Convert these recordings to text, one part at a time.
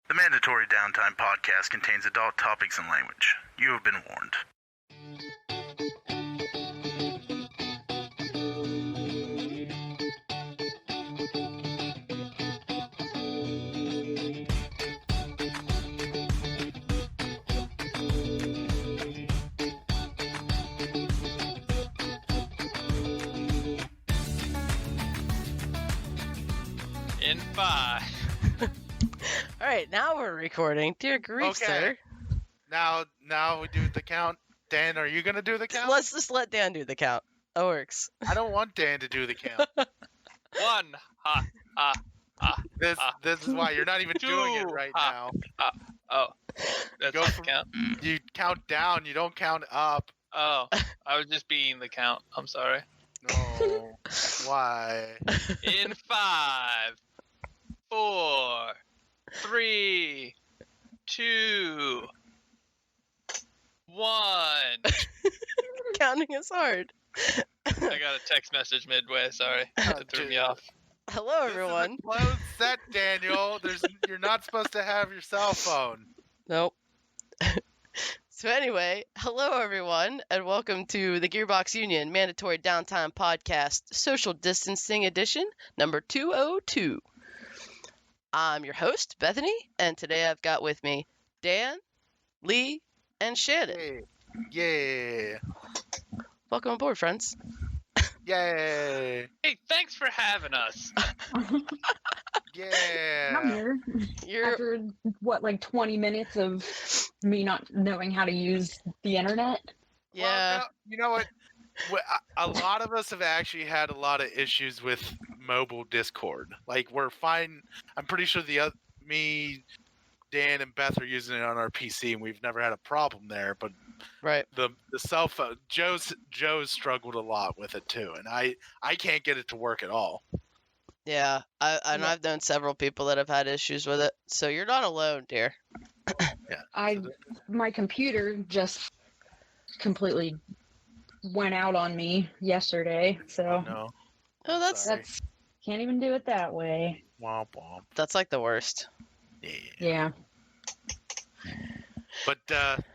The Mandatory Downtime Podcast contains adult topics and language. You have been warned. In 5. All right, now we're recording. Dear grief, sir. Now we do the count. Dan, are you gonna do the count? Let's just let Dan do the count. That works. I don't want Dan to do the count. 1. This is why you're not even doing it right now. Oh, that's Go not from- the count. You count down. You don't count up. Oh, I was just being the count. I'm sorry. No. Why? In 5, 4, 3, 2, 1. Counting is hard. I got a text message midway. Sorry, it threw me off. Hello, everyone. This is a closed set, Daniel. You're not supposed to have your cell phone. Nope. So anyway, hello, everyone, and welcome to the Gearbox Union Mandatory Downtime Podcast Social Distancing Edition, number 202. I'm your host, Bethany, and today I've got with me Dan, Lee, and Shannon. Yeah. Welcome aboard, friends. Yay. Hey, thanks for having us. Yeah. I'm here. You're After, like 20 minutes of me not knowing how to use the internet? yeah. Well, you know what? A lot of us have actually had a lot of issues with mobile Discord. Like, we're fine. I'm pretty sure me, Dan, and Beth are using it on our PC, and we've never had a problem there. But Right. the cell phone, Joe's struggled a lot with it too, and I can't get it to work at all. Yeah. I've known several people that have had issues with it, so you're not alone, dear. Yeah. My computer just completely went out on me yesterday, so No. Oh, that's Sorry. that's can't even do it that way. Womp womp. that's like the worst. Yeah. Yeah. But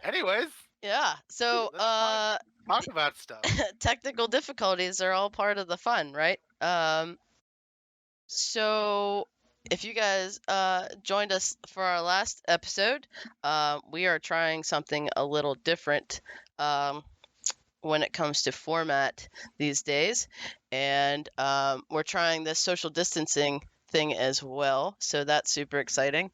anyways, Yeah. So Let's talk about stuff. technical difficulties are all part of the fun, right? So if you guys joined us for our last episode, we are trying something a little different when it comes to format these days, and we're trying this social distancing thing as well, so that's super exciting.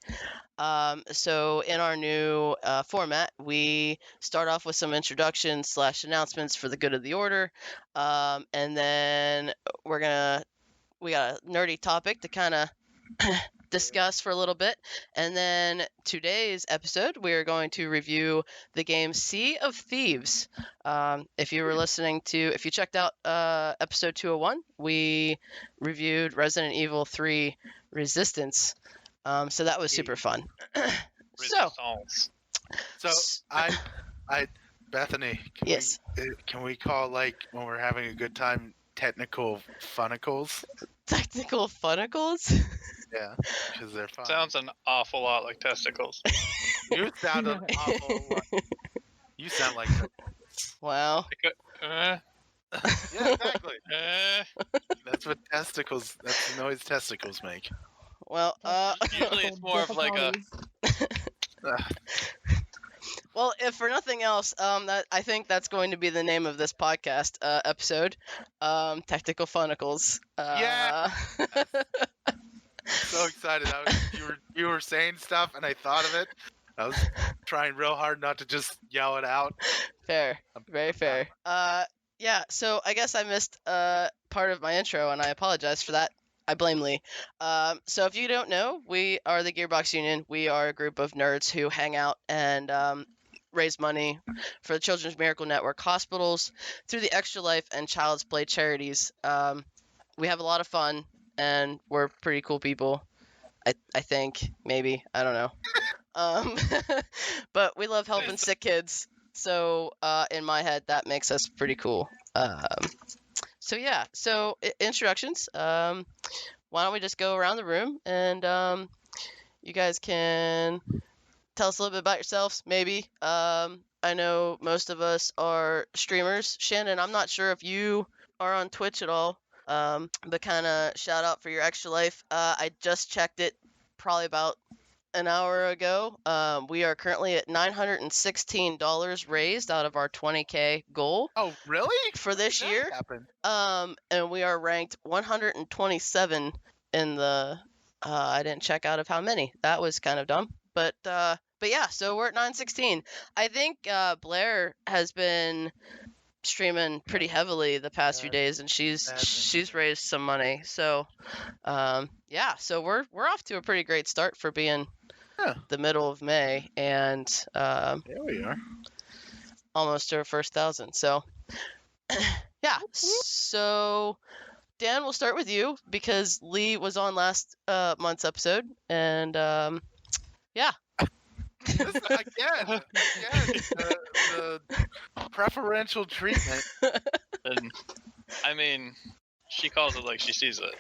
So in our new format, we start off with some introductions / announcements for the good of the order, and then we got a nerdy topic to kind of discuss for a little bit, and then today's episode we are going to review the game Sea of Thieves. If you checked out episode 201, we reviewed Resident Evil 3 Resistance, so that was super fun. So Resistance. So I Bethany, yes. Can we call, like, when we're having a good time, technical funicles? Technical funicles. Yeah, because they're fun. Sounds an awful lot like testicles. You sound an awful lot. You sound like Wow. yeah, exactly. Uh, That's the noise testicles make. Well, Usually it's more of like a- Difficulties. well, if for nothing else, I think that's going to be the name of this podcast episode. Technical funicles. Yeah. So excited. You were saying stuff, and I thought of it. I was trying real hard not to just yell it out. Fair. Very fair. Yeah, so I guess I missed part of my intro, and I apologize for that. I blame Lee. So if you don't know, we are the Gearbox Union. We are a group of nerds who hang out and raise money for the Children's Miracle Network hospitals through the Extra Life and Child's Play charities. We have a lot of fun, and we're pretty cool people. I think, maybe. I don't know. But we love helping sick kids. So in my head, that makes us pretty cool. So yeah, introductions. Why don't we just go around the room and you guys can tell us a little bit about yourselves, maybe. I know most of us are streamers. Shannon, I'm not sure if you are on Twitch at all, but kind of shout out for your extra life. I just checked it probably about an hour ago. We are currently at $916 raised out of our 20K goal Oh, really? for this That year. happened. And we are ranked 127 in the. I didn't check out of how many. That was kind of dumb, but yeah. So we're at 916. I think Blair has been streaming pretty heavily the past few days, and she's raised some money. So yeah. So we're off to a pretty great start for being the middle of May, and There we are. almost to our first 1,000. So yeah. So Dan, we'll start with you because Lee was on last month's episode, and yeah. Again, the preferential treatment. And, I mean, she calls it like she sees it.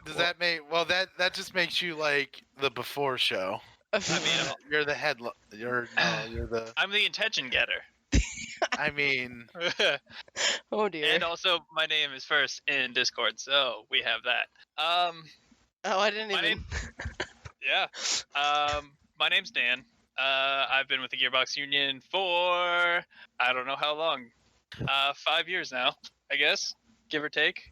Does that make that just makes you like the before show? I mean, You're the head. You're the. I'm the attention getter. I mean, Oh dear. And also, my name is first in Discord, so we have that. Oh, I didn't my even. name- Yeah. My name's Dan. I've been with the Gearbox Union for I don't know how long. 5 years now, I guess, give or take.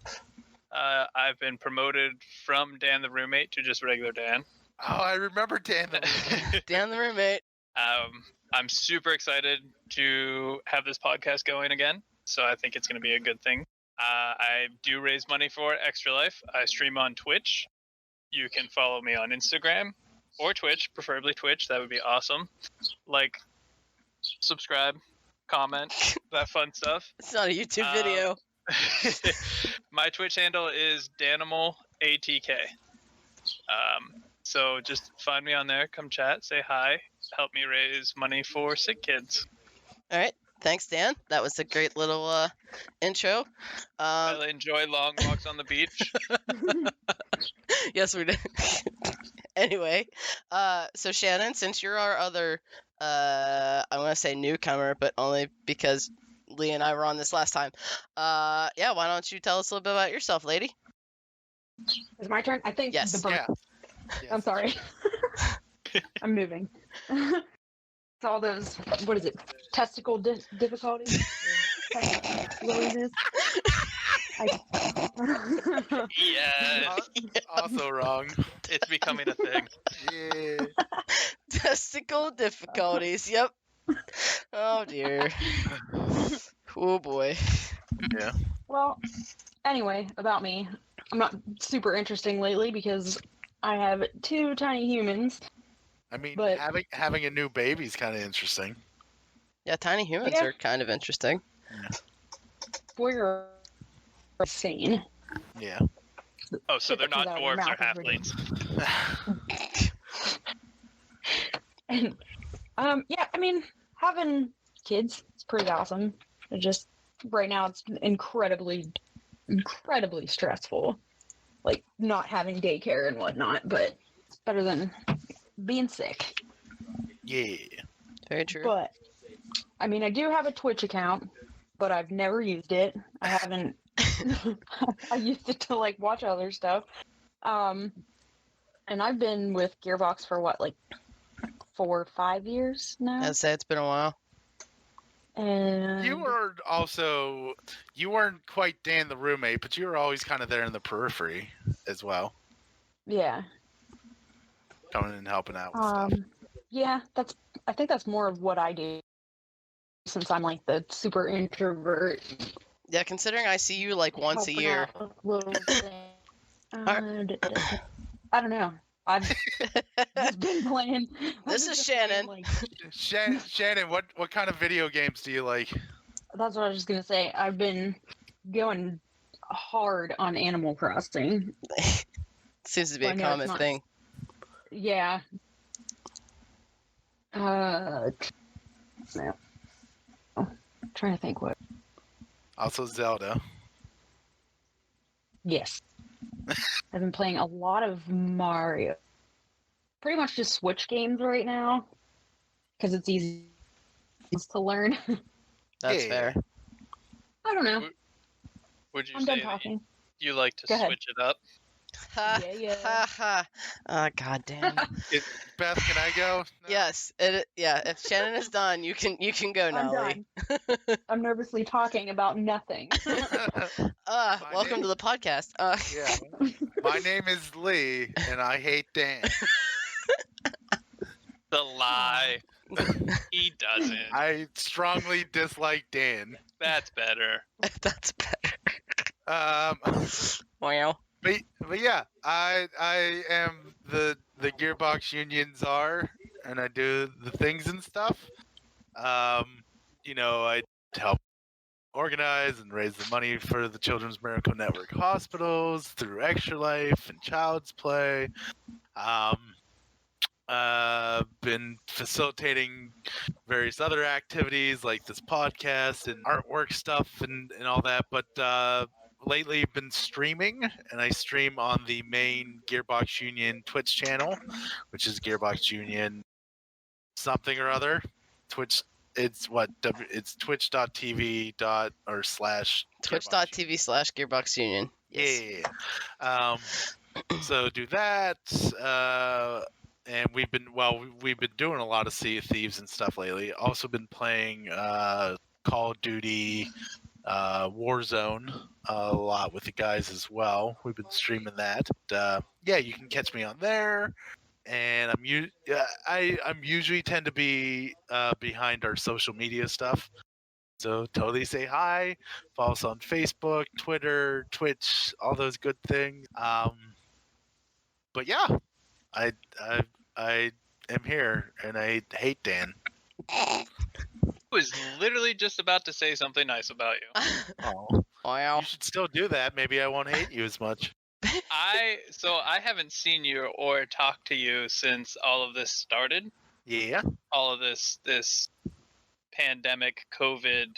I've been promoted from Dan the roommate to just regular Dan. oh, I remember Dan. Dan the roommate. I'm super excited to have this podcast going again, so I think it's going to be a good thing. I do raise money for Extra Life. I stream on Twitch. You can follow me on Instagram or Twitch, preferably Twitch. That would be awesome. Like, subscribe, comment, that fun stuff. It's not a YouTube video. My Twitch handle is Danimal ATK. So just find me on there, come chat, say hi, help me raise money for sick kids. All right. Thanks, Dan. That was a great little intro. I enjoy long walks on the beach. Yes, we did. Anyway, so Shannon, since you're our other, I want to say newcomer, but only because Lee and I were on this last time. Yeah, why don't you tell us a little bit about yourself, lady? Is it my turn? I think Yes. Yeah. I'm sorry. I'm moving. It's all those, what is it, testicle difficulties? Loneliness. Yeah, Also wrong. it's becoming a thing. Yeah. Testicle difficulties. Yep. Oh dear. Oh boy. Yeah. Well, anyway, about me. I'm not super interesting lately because I have 2 tiny humans. I mean, But- having a new baby is kind of interesting. Yeah, tiny humans Yeah. are kind of interesting. 4-year-old insane. Yeah. Oh, so Shit they're that not comes out of your dwarves, they're mouth is halflings. And yeah, I mean, having kids is pretty awesome. It just right now it's incredibly stressful. Like not having daycare and whatnot, but it's better than being sick. Yeah. Very true. But I mean, I do have a Twitch account, but I've never used it. I haven't. I used it to like watch other stuff. And I've been with Gearbox for what, like 4 or 5 years now. I'd say it's been a while. And You weren't quite Dan the roommate, but you were always kind of there in the periphery as well, yeah. coming and helping out with stuff. Yeah, I think that's more of what I do since I'm like the super introvert. Yeah, considering I see you like once a helping year. out with little things. I don't know. I've just been playing. This I've is just been Shannon. playing, Shannon, what kind of video games do you like? that's what I was just gonna say. I've been going hard on Animal Crossing. Seems to be I a know it's common not- thing. Yeah. No. Trying to think what. Also Zelda. Yes. I've been playing a lot of Mario pretty much just Switch games right now because it's easy to learn. That's Yeah. fair. I don't know. Would you I'm say done that talking. you like to Go ahead. switch it up? Ha Yeah. ha ha. Oh, God damn. Beth, can I go? No? Yes. Yeah. If Shannon is done, you can go I'm now, Lee. done. I'm nervously talking about nothing. My Welcome name- to the podcast. Yeah. My name is Lee, and I hate Dan. The lie. He doesn't. I strongly dislike Dan. That's better. That's better. But, Wow. but yeah, I am the Gearbox Union czar, and I do the things and stuff. I help organize and raise the money for the Children's Miracle Network hospitals through Extra Life and Child's Play. Been facilitating various other activities like this podcast and artwork stuff and all that, but lately been streaming, and I stream on the main Gearbox Union Twitch channel, which is Gearbox Union something or other. Twitch, it's twitch.tv /. Twitch.tv/Gearbox Union. Yes. Yeah. So do that. And we've been doing a lot of Sea of Thieves and stuff lately. Also been playing Call of Duty Warzone a lot with the guys as well. We've been streaming that. Yeah, you can catch me on there. And I'm usually tend to be behind our social media stuff. So totally say hi. Follow us on Facebook, Twitter, Twitch, all those good things. But yeah, I am here, and I hate Dan. I was literally just about to say something nice about you. Oh, Wow. you should still do that. Maybe I won't hate you as much. I haven't seen you or talked to you since all of this started. Yeah. All of this pandemic, COVID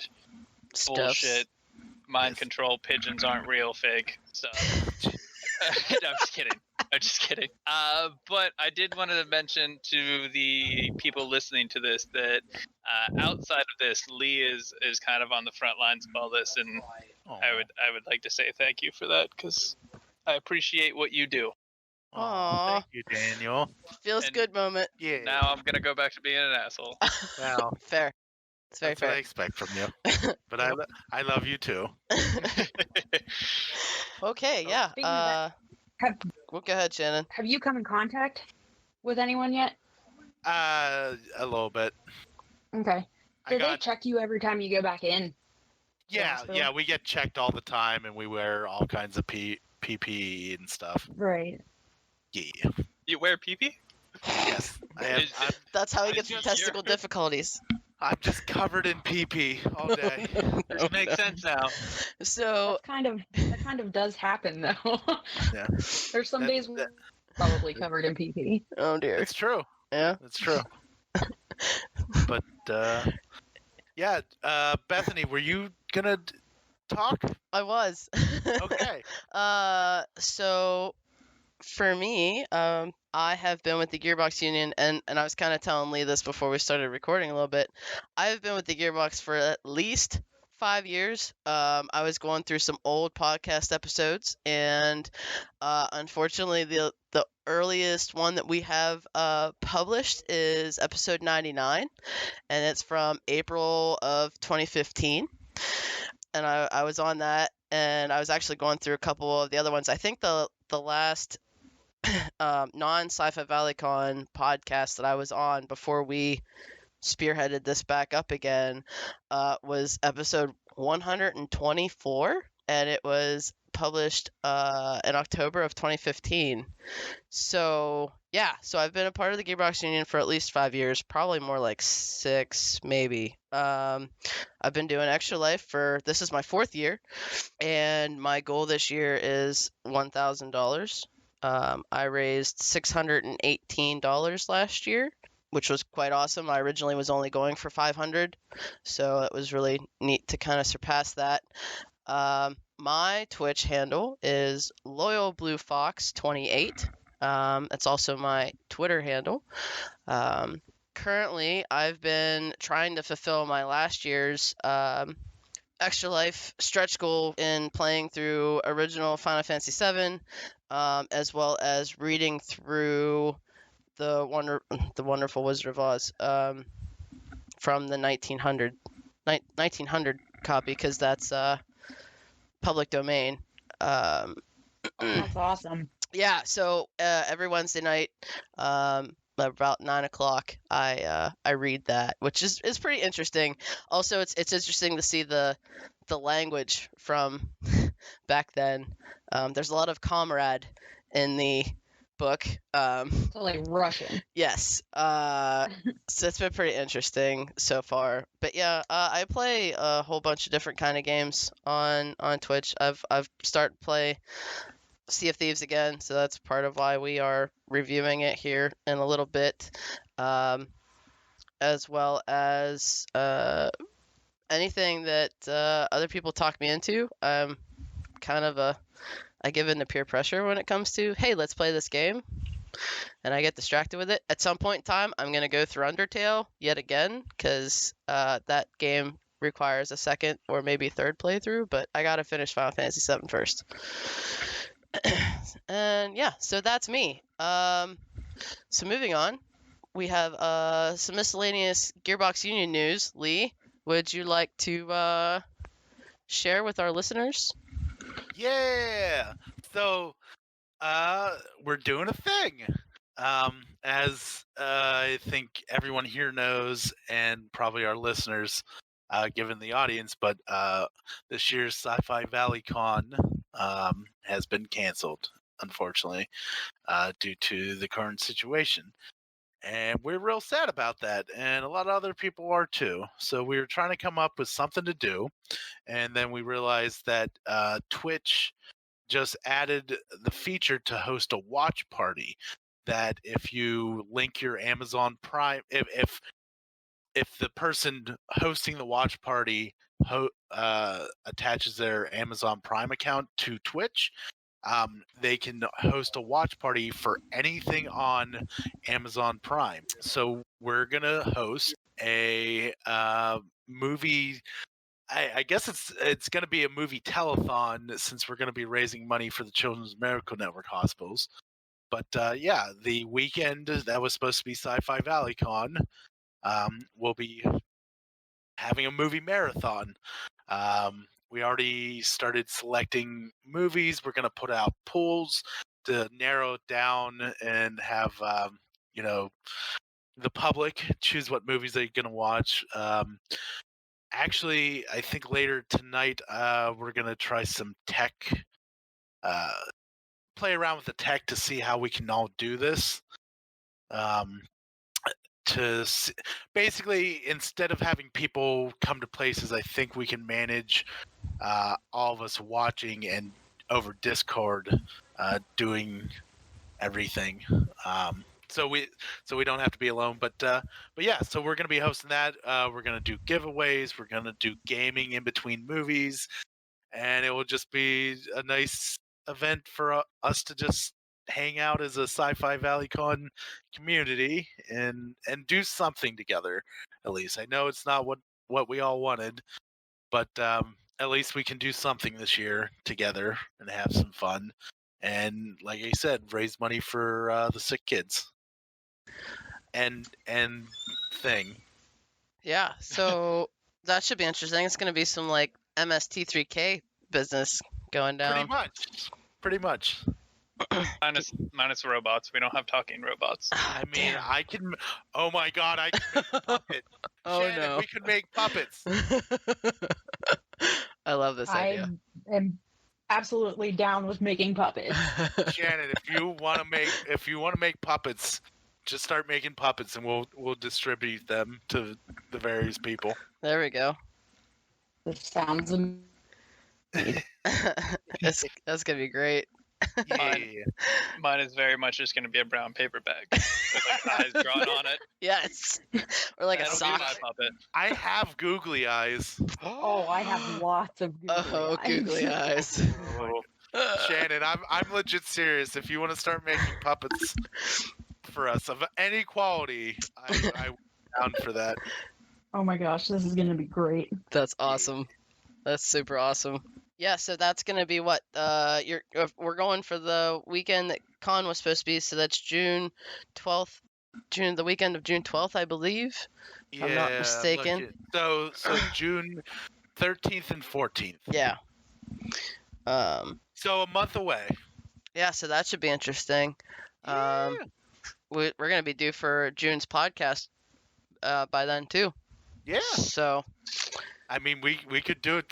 Stuff. bullshit, mind Yes. control, pigeons aren't real, fake stuff. No, I'm just kidding. But I did want to mention to the people listening to this that outside of this, Lee is kind of on the front lines of all this, and Aw. I would like to say thank you for that because I appreciate what you do. Aw. Thank you, Daniel. Feels And- good moment. Yeah. Now I'm gonna go back to being an asshole. Well, Fair. It's very that's what I fair. expect from you. But I love you too. Okay, yeah. Speaking of that, have Well, go ahead, Shannon. have you come in contact with anyone yet? A little bit. Okay. I Do they got check you every time you go back in? yeah. hospital? We get checked all the time, and we wear all kinds of PPE and stuff. Right. Yeah. You wear pee-pee? Yes. I'm That's how he I gets the just- testicle difficulties. I'm just covered in PP all day. This makes sense now. So, That kind of does happen though. Yeah. There's some That- days that- probably covered in PP. oh dear. It's true. Yeah. It's true. But yeah, Bethany, were you gonna talk? I was. Okay. So for me, I have been with the Gearbox Union, and I was kind of telling Lee this before we started recording a little bit. I've been with the Gearbox for at least 5 years. I was going through some old podcast episodes, and unfortunately, the earliest one that we have published is episode 99, and it's from April of 2015. And I was on that, and I was actually going through a couple of the other ones. I think the last non-Sci-Fi ValleyCon podcast that I was on before we spearheaded this back up again was episode 124, and it was published in October of 2015. So yeah, so I've been a part of the Gearbox Union for at least 5 years, probably more like 6 maybe. I've been doing Extra Life for, this is my 4th year, and my goal this year is $1,000. I raised $618 last year, which was quite awesome. I originally was only going for $500, so it was really neat to kind of surpass that. My Twitch handle is LoyalBlueFox28. That's also my Twitter handle. Currently, I've been trying to fulfill my last year's Extra Life stretch goal in playing through original Final Fantasy VII, as well as reading through the Wonderful Wizard of Oz from the 1900 copy, because that's public domain. That's awesome. Yeah, so every Wednesday night, about 9 o'clock, I read that, which is pretty interesting. Also, it's interesting to see the language from back then. There's a lot of comrade in the book. So like Russian. Yes. So it's been pretty interesting so far. But yeah, I play a whole bunch of different kind of games on Twitch. I've started play Sea of Thieves again, so that's part of why we are reviewing it here in a little bit, as well as anything that other people talk me into. I'm kind of I give in to peer pressure when it comes to, hey, let's play this game, and I get distracted with it. At some point in time, I'm going to go through Undertale yet again, because that game requires a second or maybe third playthrough, but I got to finish Final Fantasy VII first. And yeah, so that's me. So moving on, we have some miscellaneous Gearbox Union news. Lee, would you like to share with our listeners? Yeah. So, we're doing a thing. As I think everyone here knows, and probably our listeners, given the audience, but this year's Sci-Fi Valley Con has been canceled, unfortunately, due to the current situation. And we're real sad about that, and a lot of other people are too. So we were trying to come up with something to do, and then we realized that Twitch just added the feature to host a watch party. That if you link your Amazon Prime, if the person hosting the watch party attaches their Amazon Prime account to Twitch, they can host a watch party for anything on Amazon Prime. So we're gonna host a movie. I guess it's going to be a movie telethon, since we're going to be raising money for the Children's Miracle Network hospitals. But yeah, the weekend that was supposed to be Sci-Fi Valley Con, we'll be having a movie marathon. We already started selecting movies. We're going to put out polls to narrow it down and have the public choose what movies they're going to watch. Actually, I think later tonight we're going to try some tech, play around with the tech to see how we can all do this. Basically, instead of having people come to places, I think we can manage all of us watching and over Discord doing everything. So we don't have to be alone, but yeah, so we're going to be hosting that. We're going to do giveaways. We're going to do gaming in between movies, and it will just be a nice event for us to just hang out as a Sci-Fi Valley Con community and do something together. At least I know it's not what we all wanted, but at least we can do something this year together and have some fun. And like I said, raise money for the sick kids. And thing. Yeah, so that should be interesting. It's going to be some like MST3K business going down. Pretty much. minus robots. We don't have talking robots. I mean, Damn. I can. Oh my God, I can make a puppet. Oh Shannon, no. we could make puppets. I love this idea. I am absolutely down with making puppets. Shannon, if you want to make puppets, just start making puppets, and we'll distribute them to the various people. There we go. This sounds amazing. That's gonna be great. Yeah. Mine is very much just going to be a brown paper bag with like eyes drawn on it. Yes. Or like a That'll be sock. my puppet. I have googly eyes. Oh, I have lots of googly Oh, eyes. googly eyes. Oh, Shannon, I'm legit serious. If you want to start making puppets for us of any quality, I'm down for that. Oh my gosh, this is gonna be great. That's awesome. That's super awesome. Yeah, so that's gonna be what we're going for the weekend that con was supposed to be. So that's June 12th, the weekend of June 12th, I believe. If I'm not mistaken. Legit. So June 13th and 14th. Yeah. So a month away. Yeah, so that should be interesting. Yeah. We're gonna be due for June's podcast by then too. Yeah. So I mean, we could do it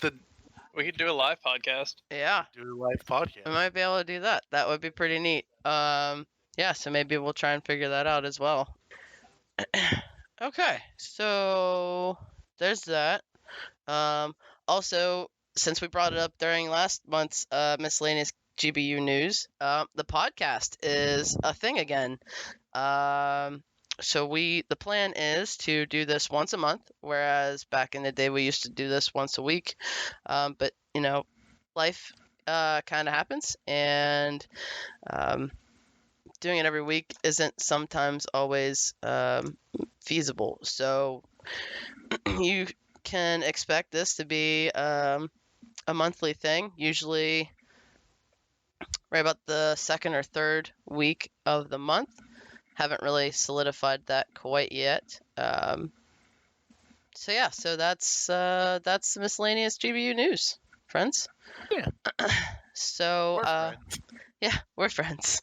We could do a live podcast. yeah, do a live podcast. we might be able to do that. That would be pretty neat. Yeah, so maybe we'll try and figure that out as well. Okay, so there's that. Also, since we brought it up during last month's miscellaneous GBU news, the podcast is a thing again. So the plan is to do this once a month, whereas back in the day we used to do this once a week. But life kind of happens, and doing it every week isn't sometimes always feasible. So you can expect this to be a monthly thing, usually right about the second or third week of the month. Haven't really solidified that quite yet. So yeah, so that's the miscellaneous GBU news, friends. Yeah. So We're friends. yeah, we're friends.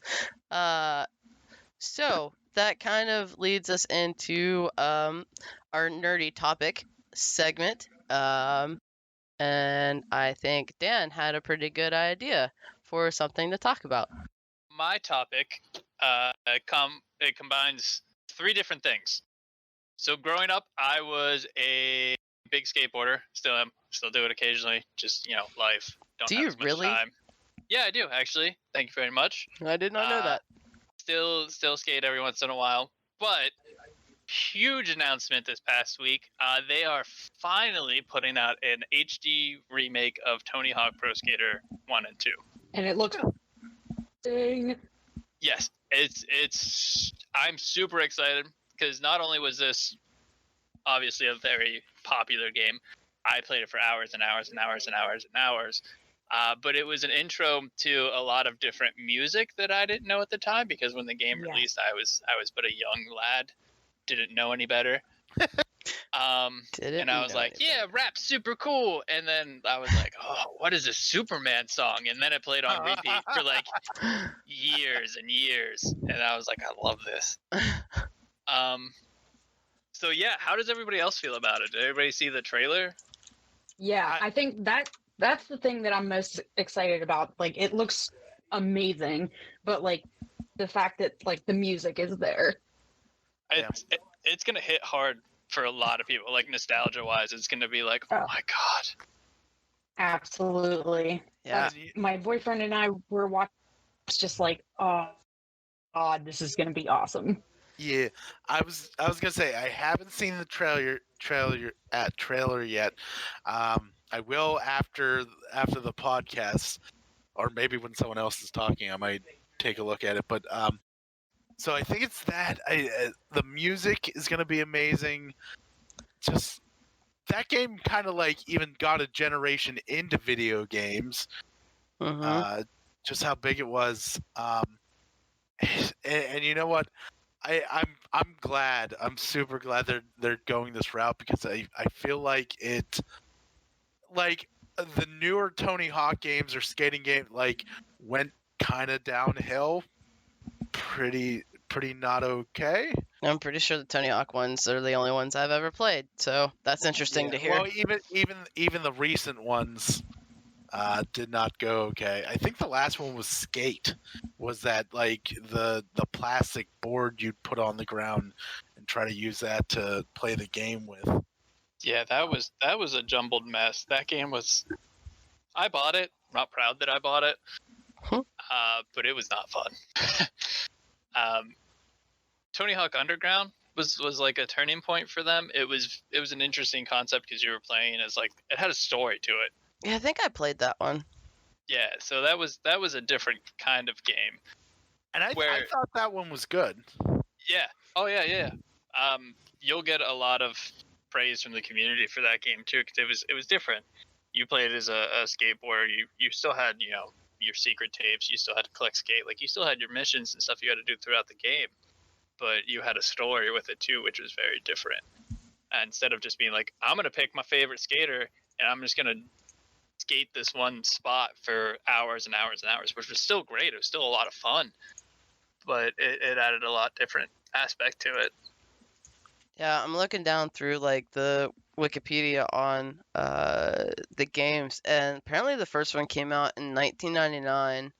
So that kind of leads us into our nerdy topic segment. And I think Dan had a pretty good idea for something to talk about. My topic, it combines 3 different things. So growing up, I was a big skateboarder. Still am. Still do it occasionally. Just life. Don't Do have you as much really? time. Yeah, I do actually. Thank you very much. I did not know that. Still skate every once in a while. But huge announcement this past week. They are finally putting out an HD remake of Tony Hawk Pro Skater 1 and 2. And it looks dang. Yes, it's I'm super excited because not only was this obviously a very popular game, I played it for hours and hours and hours and hours and hours, but it was an intro to a lot of different music that I didn't know at the time, because when the game Yeah. released, I was but a young lad, didn't know any better. And I was like, yeah, rap's super cool. And then I was like, oh, what is this Superman song? And then it played on repeat for like years and years. And I was like, I love this. So yeah, how does everybody else feel about it? Did everybody see the trailer? Yeah, I think that's the thing that I'm most excited about. Like, it looks amazing, but like the fact that like the music is there. It's gonna hit hard for a lot of people. Like nostalgia wise, it's gonna be like, oh my god. Absolutely. Yeah. My boyfriend and I were watching, just like, oh God, this is gonna be awesome. Yeah, I was gonna say I haven't seen the trailer yet. I will after the podcast, or maybe when someone else is talking, I might take a look at it. But so I think it's that the music is gonna be amazing. Just that game kind of like even got a generation into video games. Just how big it was. And you know what? I'm glad. I'm super glad they're going this route, because I feel like the newer Tony Hawk games or skating games went kind of downhill. Pretty not okay. I'm pretty sure the Tony Hawk ones are the only ones I've ever played, so that's interesting to hear. Well, even the recent ones did not go okay. I think the last one was Skate. Was that like the plastic board you'd put on the ground and try to use that to play the game with? Yeah, that was a jumbled mess. That game was. I bought it. I'm not proud that I bought it, but it was not fun. Tony Hawk Underground was like a turning point for them. It was an interesting concept because you were playing as like, it had a story to it. Yeah, I think I played that one. Yeah, so that was a different kind of game. And I Where- thought that one was good. Yeah. Oh yeah. You'll get a lot of praise from the community for that game too, because it was different. You played as a skateboarder. You still had your secret tapes. You still had to collect skate. Like you still had your missions and stuff you had to do throughout the game, but you had a story with it too, which was very different. And instead of just being like, I'm gonna pick my favorite skater and I'm just gonna skate this one spot for hours and hours and hours, which was still great. It was still a lot of fun, but it added a lot different aspect to it. Yeah, I'm looking down through like the Wikipedia on the games, and apparently the first one came out in 1999.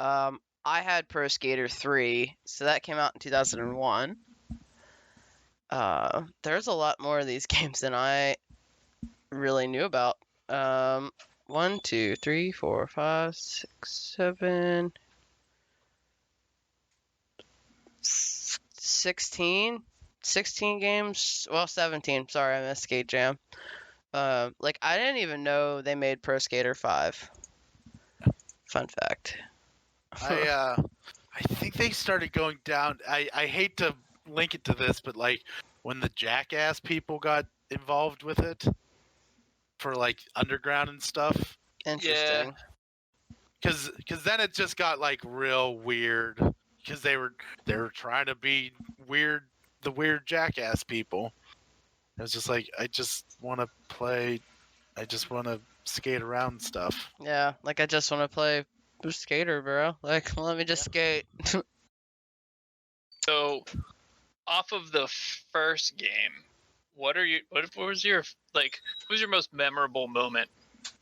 I had Pro Skater 3, so that came out in 2001. There's a lot more of these games than I really knew about. 1, 2, 3, 4, 5, 6, 7, 16 games. Well, 17. Sorry, I missed Skate Jam. Like I didn't even know they made Pro Skater 5. Fun fact. I think they started going down. I hate to link it to this, but like when the Jackass people got involved with it for like underground and stuff, Interesting. because then it just got like real weird because they were trying to be weird, the weird Jackass people. It was just like I just want to play, I just want to skate around and stuff. Yeah, like I just want to play skater, bro. Like, let me just skate. So, off of the first game, what was your most memorable moment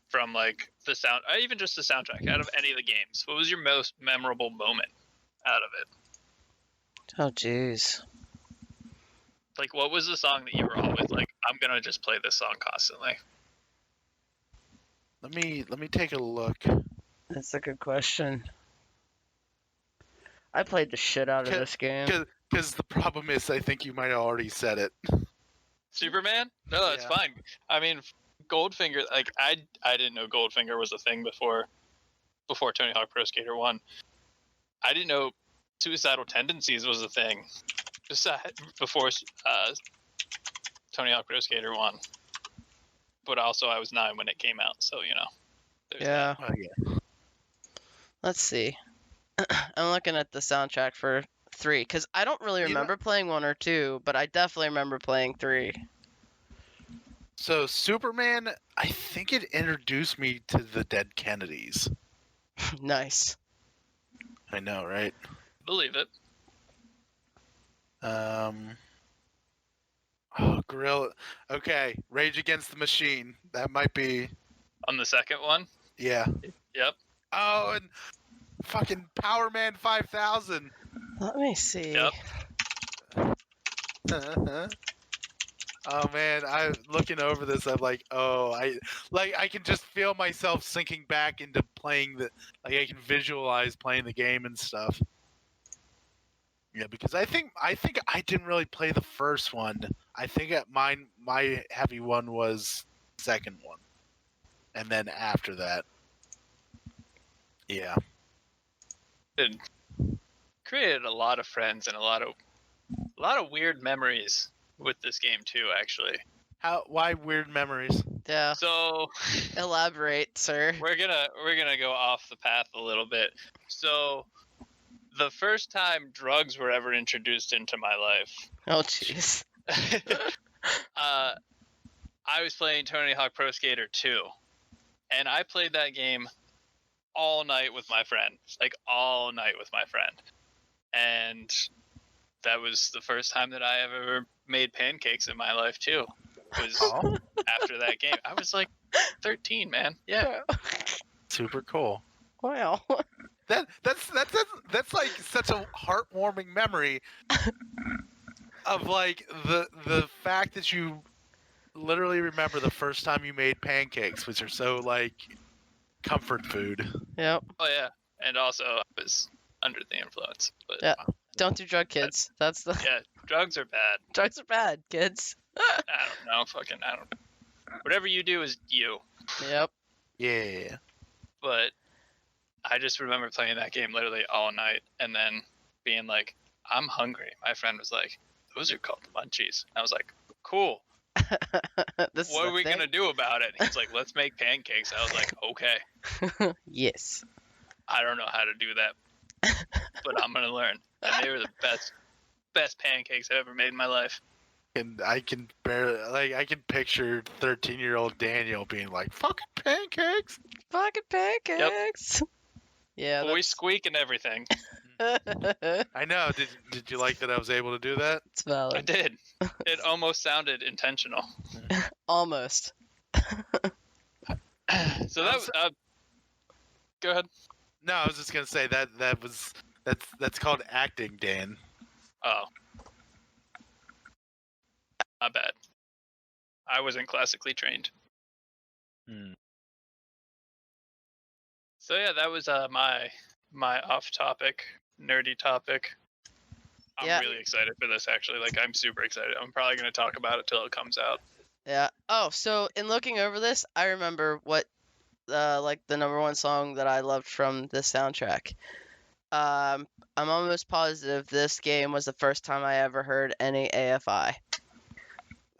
from like the sound, even just the soundtrack out of any of the games? What was your most memorable moment out of it? Oh, jeez. Like, what was the song that you were always like, I'm gonna just play this song constantly? Let me take a look. That's a good question. I played the shit out of this game. Because the problem is, I think you might have already said it. Superman? No, that's Yeah. fine. I mean, Goldfinger. Like, I didn't know Goldfinger was a thing before Tony Hawk Pro Skater 1. I didn't know suicidal tendencies was a thing before Tony Hawk Pro Skater 1. But also, I was 9 when it came out, so there's Yeah. Oh, yeah. Let's see. I'm looking at the soundtrack for 3 because I don't really remember playing 1 or 2, but I definitely remember playing 3. So Superman, I think it introduced me to the Dead Kennedys. Nice. I know, right? Believe it. Gorilla. Okay, Rage Against the Machine. That might be. On the second one? Yeah. Yep. Oh, and fucking Power Man 5000. Let me see. Yep. Oh man, I'm looking over this. I'm like, oh, I can just feel myself sinking back into playing I can visualize playing the game and stuff. Yeah, because I think I didn't really play the first one. I think my heavy one was second one, and then after that, yeah. It created a lot of friends and a lot of weird memories with this game too, actually. Why weird memories? Yeah. So Elaborate, sir. we're gonna go off the path a little bit. So the first time drugs were ever introduced into my life, Oh, jeez. I was playing Tony Hawk Pro Skater 2, and I played that game all night with my friend, and that was the first time that I ever made pancakes in my life too. Was Oh, after that game. I was like 13, man. Yeah. super cool. Wow. That's like such a heartwarming memory of like the fact that you literally remember the first time you made pancakes, which are so like comfort food. Yep. Oh yeah. And also I was under the influence. But Yeah. Don't do drug, kids. That's the yeah, drugs are bad. drugs are bad, kids. I don't know. Whatever you do is you. Yep. Yeah. But I just remember playing that game literally all night and then being like, I'm hungry. My friend was like, those are called munchies. I was like, cool. This What is are we going to do about it? He's like, let's make pancakes. I was like, okay. Yes. I don't know how to do that, but I'm going to learn. And they were the best pancakes I've ever made in my life. And I can picture 13-year-old Daniel being like, "Fucking pancakes." Fucking pancakes. Yeah. Boy squeak and everything. I know. Did you like that I was able to do that? It's I valid. did. It almost sounded intentional. Almost. So that go ahead. No, I was just gonna say that's called acting, Dan. Oh. Not bad. I wasn't classically trained. So yeah, that was my off-topic, nerdy topic. I'm Yeah. really excited for this, actually. Like, I'm super excited. I'm probably going to talk about it till it comes out. Yeah. Oh, so in looking over this, I remember what, like the number one song that I loved from this soundtrack. I'm almost positive this game was the first time I ever heard any AFI.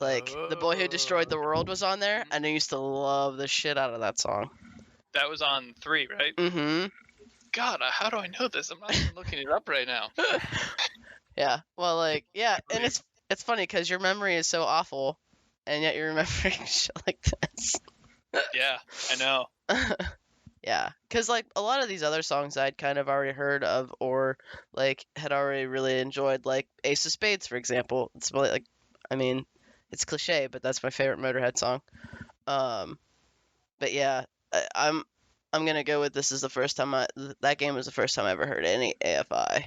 Like, The Boy Who Destroyed the World was on there, and I used to love the shit out of that song. That was on 3, right? Mm-hmm. God, how do I know this? I'm not even looking it up right now. Yeah. Well, like, yeah, and it's funny because your memory is so awful, and yet you're remembering shit like this. Yeah, I know. Yeah, because like a lot of these other songs I'd kind of already heard of or like had already really enjoyed, like Ace of Spades, for example. It's really like, I mean, it's cliche, but that's my favorite Motorhead song. But yeah, I'm gonna go with this is the first time that game was the first time I ever heard any AFI,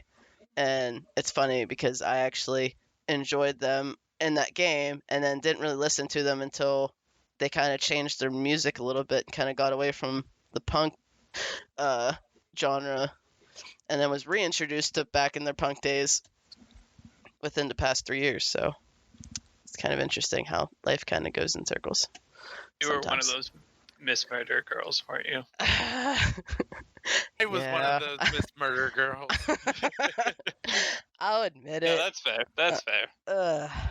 and it's funny because I actually enjoyed them in that game and then didn't really listen to them until they kind of changed their music a little bit and kind of got away from the punk genre and then was reintroduced to back in their punk days within the past 3 years. So it's kind of interesting how life kind of goes in circles. You were one of sometimes. those Miss Murder girls, weren't you? I was one of those Miss Murder girls. I'll admit Yeah, it. that's fair. That's fair.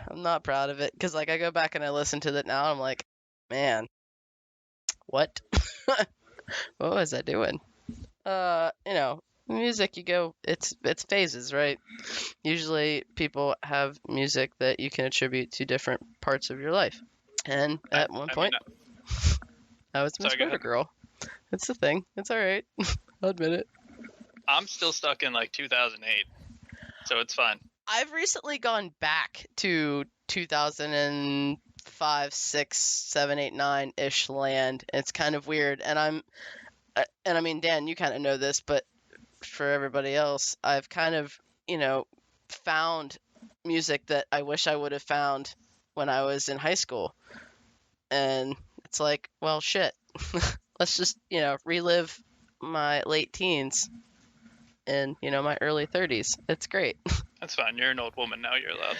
I'm not proud of it because like I go back and I listen to it now. I'm like, man, what? What was I doing? Music. You go. It's phases, right? Usually, people have music that you can attribute to different parts of your life. And at one point, I was a Miss Sorry, go Murder ahead. girl. It's the thing. It's all right. I'll admit it. I'm still stuck in like 2008, so it's fine. I've recently gone back to 2005, 6, 7, 8, 9-ish land. It's kind of weird, and I mean, Dan, you kind of know this, but for everybody else, I've kind of, found music that I wish I would have found when I was in high school, and it's like, well, shit. Let's just, relive my late teens and, my early 30s. It's great. That's fine. You're an old woman now. You're allowed.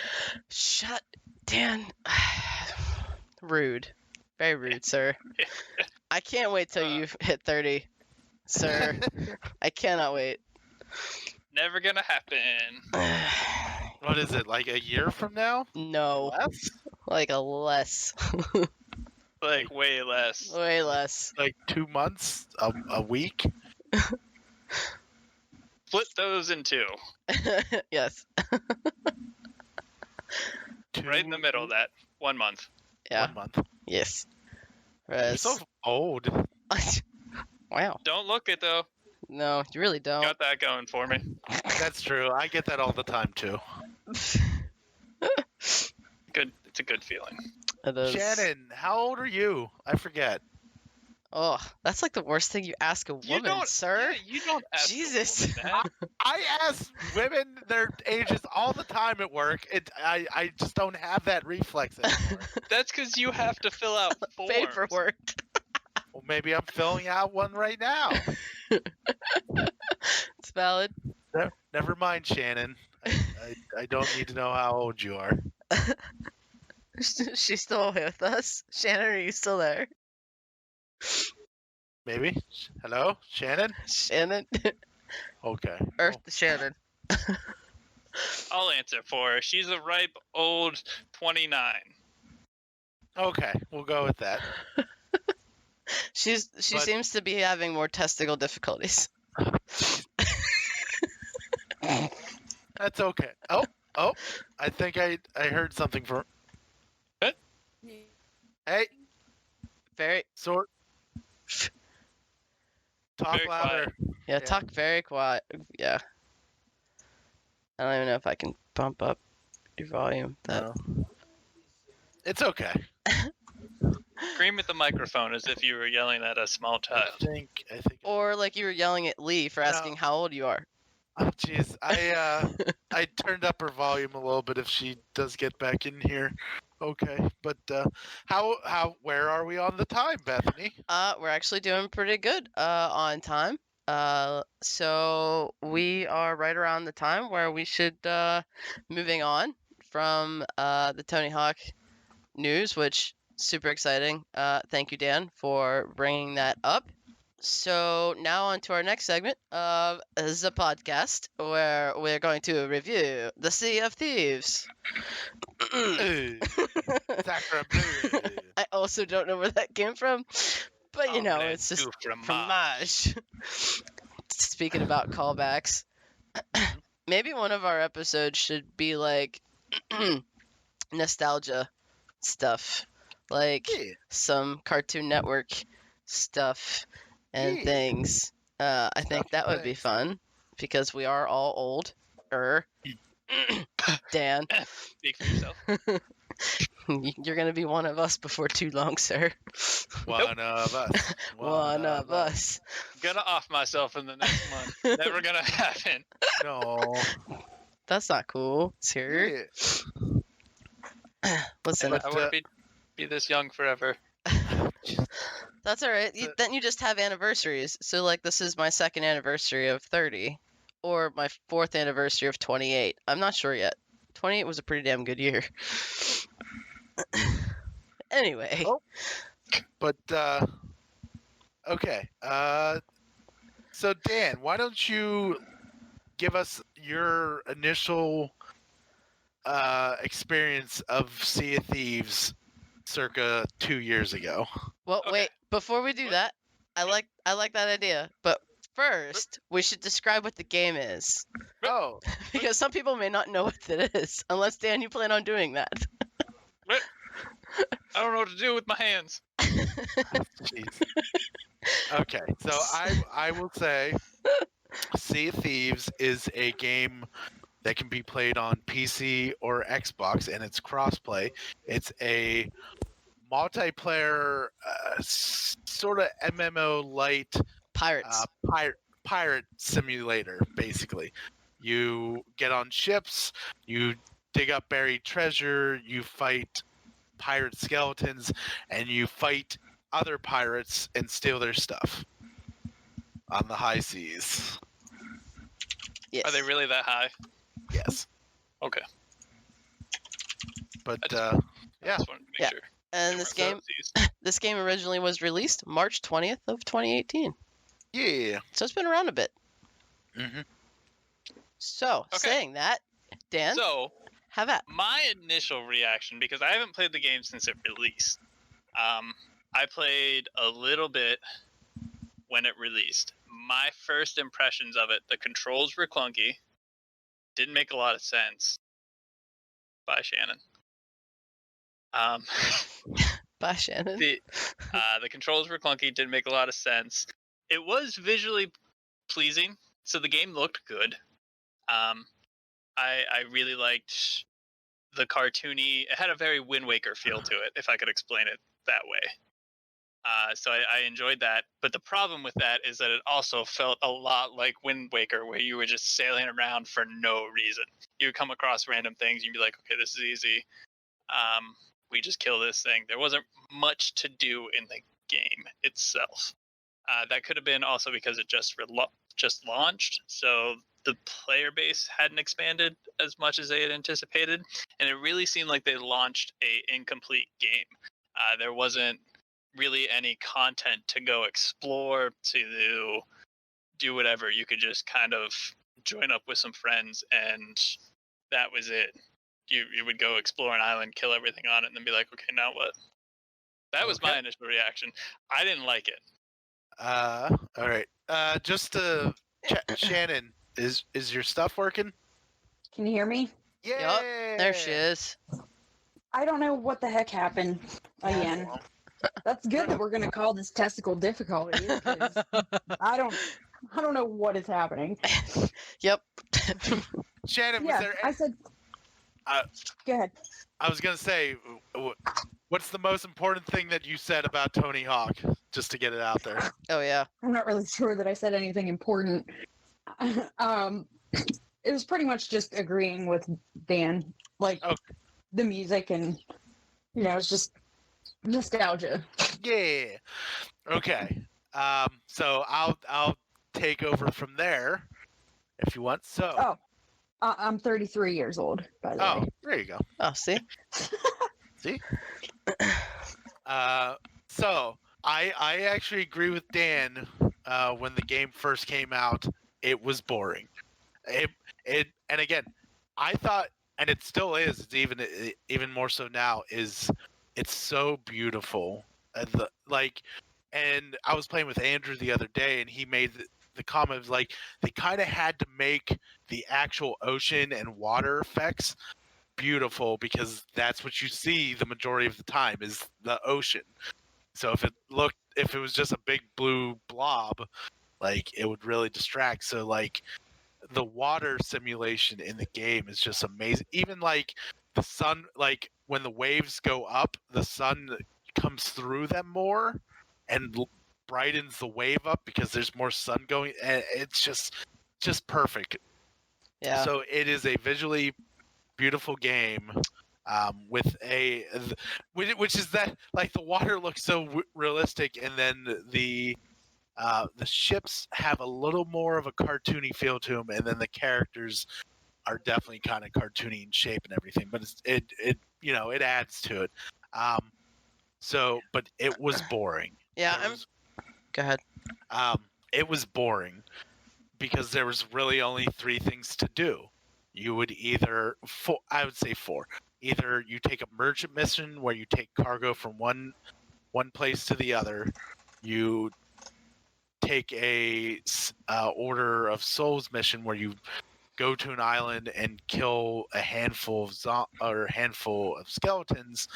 Shut, Dan. Rude. Very rude, sir. I can't wait till you hit 30, sir. I cannot wait. Never gonna happen. What is it, like a year from now? No. Less? Like a less. Like way less. Way less. Like 2 months? A week? Split those in two. Yes. Right in the middle of that. 1 month. Yeah. 1 month. Yes. You're Whereas... so old. Wow. Don't look it though. No, you really don't. Got that going for me. That's true. I get that all the time too. Good. It's a good feeling. It is. Shannon, how old are you? I forget. Oh, that's like the worst thing you ask a You woman, don't, sir. yeah, you don't ask a Jesus. woman that. I ask women their ages all the time at work. I just don't have that reflex anymore. That's because you have to fill out forms. Paperwork. Well, maybe I'm filling out one right now. It's valid. Never mind, Shannon. I don't need to know how old you are. She's still with us. Shannon, are you still there? Maybe. Hello, Shannon. Shannon, Okay. Earth to Shannon. I'll answer for her. She's a ripe old 29. Okay, we'll go with that. She But- seems to be having more testicle difficulties. That's okay. Oh, I think I heard something from. What? Hey, Very sort. Talk Very louder. yeah, Yeah. talk very quiet. Yeah. I don't even know if I can bump up your volume. That No. It's okay. Scream at the microphone as if you were yelling at a small child. I think. or like you were yelling at Lee for asking how old you are. Oh, jeez. I turned up her volume a little bit if she does get back in here. Okay, but where are we on the time, Bethany? We're actually doing pretty good on time. So we are right around the time where we should moving on from the Tony Hawk news, which super exciting. Thank you, Dan, for bringing that up. So now on to our next segment of the podcast, where we're going to review the Sea of Thieves. Sacre bleu. I also don't know where that came from, but you know, Omelette it's just du fromage. Speaking about callbacks, maybe one of our episodes should be like nostalgia stuff, like Yeah. some Cartoon Network stuff and Yeah. things. I think Stuff that and would be things. fun because we are all old. Dan, Speak for yourself. you're gonna be one of us before too long, sir. One of us. One of us. Gonna off myself in the next month. Never gonna happen. No. That's not cool, sir. Yeah. Listen, But, I want to be this young forever. that's all right. the- Then you just have anniversaries. So like this is my second anniversary of 30, or my fourth anniversary of 28. I'm not sure yet. 28 was a pretty damn good year. Anyway, Oh. But okay. So Dan, why don't you give us your initial experience of Sea of Thieves circa 2 years ago? well, Okay. wait. Before we do that, I like that idea. But first, we should describe what the game is, Oh, because some people may not know what it is. Unless Dan, you plan on doing that. I don't know what to do with my hands. jeez. Okay, so I will say Sea of Thieves is a game that can be played on PC or Xbox, and it's crossplay. It's a multiplayer sort of MMO light Pirates. pirate simulator. Basically, you get on ships, you dig up buried treasure, you fight pirate skeletons, and you fight other pirates and steal their stuff on the high seas. Yes. Are they really that high? Yes, Okay. but I yeah. just wanted to make Yeah. sure. And They this weren't game, these. this game originally was released March 20th of 2018. Yeah. So it's been around a bit. Mm-hmm. So, Okay. saying that, Dan, So, have at. my initial reaction, because I haven't played the game since it released. I played a little bit when it released. My first impressions of it, the controls were clunky. Didn't make a lot of sense. Bye, Shannon. Bye, Shannon. The controls were clunky, didn't make a lot of sense. It was visually pleasing, so the game looked good. I really liked the cartoony. It had a very Wind Waker feel to it, if I could explain it that way. So I enjoyed that. But the problem with that is that it also felt a lot like Wind Waker, where you were just sailing around for no reason. You would come across random things, you'd be like, okay, this is easy. We just kill this thing. There wasn't much to do in the game itself. That could have been also because it just launched, so the player base hadn't expanded as much as they had anticipated, and it really seemed like they launched a incomplete game. There wasn't really any content to go explore, to do whatever. You could just kind of join up with some friends, and that was it. You would go explore an island, kill everything on it, and then be like, okay, now what? That was my initial reaction. I didn't like it. All right. Just to Shannon, is your stuff working? Can you hear me? Yeah. There she is. I don't know what the heck happened again. That's good that we're gonna call this testicle difficulty, because I don't know what is happening. Yep. Shannon, was Yeah, there? I said. Go ahead. I was gonna say, what's the most important thing that you said about Tony Hawk? Just to get it out there. Oh yeah. I'm not really sure that I said anything important. It was pretty much just agreeing with Dan, like the music, and it's just nostalgia. Yeah. Okay. So I'll take over from there if you want. So. I'm 33 years old, by the way. There you go. Oh, see. See. So I actually agree with Dan. When the game first came out, it was boring. And again, I thought, and it still is. It's even more so now. It's so beautiful. And I was playing with Andrew the other day, and he made the comment of like they kind of had to make the actual ocean and water effects beautiful, because that's what you see the majority of the time is the ocean. So if it was just a big blue blob, like it would really distract. So like the water simulation in the game is just amazing. Even like the sun, like when the waves go up, the sun comes through them more and brightens the wave up because there's more sun going, and it's just perfect. Yeah. So it is a visually beautiful game, with which is that like the water looks so realistic, and then the ships have a little more of a cartoony feel to them, and then the characters are definitely kind of cartoony in shape and everything. But it adds to it. But it was boring. Yeah. Go ahead. It was boring because there was really only 3 things to do. You would I would say 4. Either you take a merchant mission where you take cargo from one place to the other. You take a Order of Souls mission where you go to an island and kill a handful of skeletons,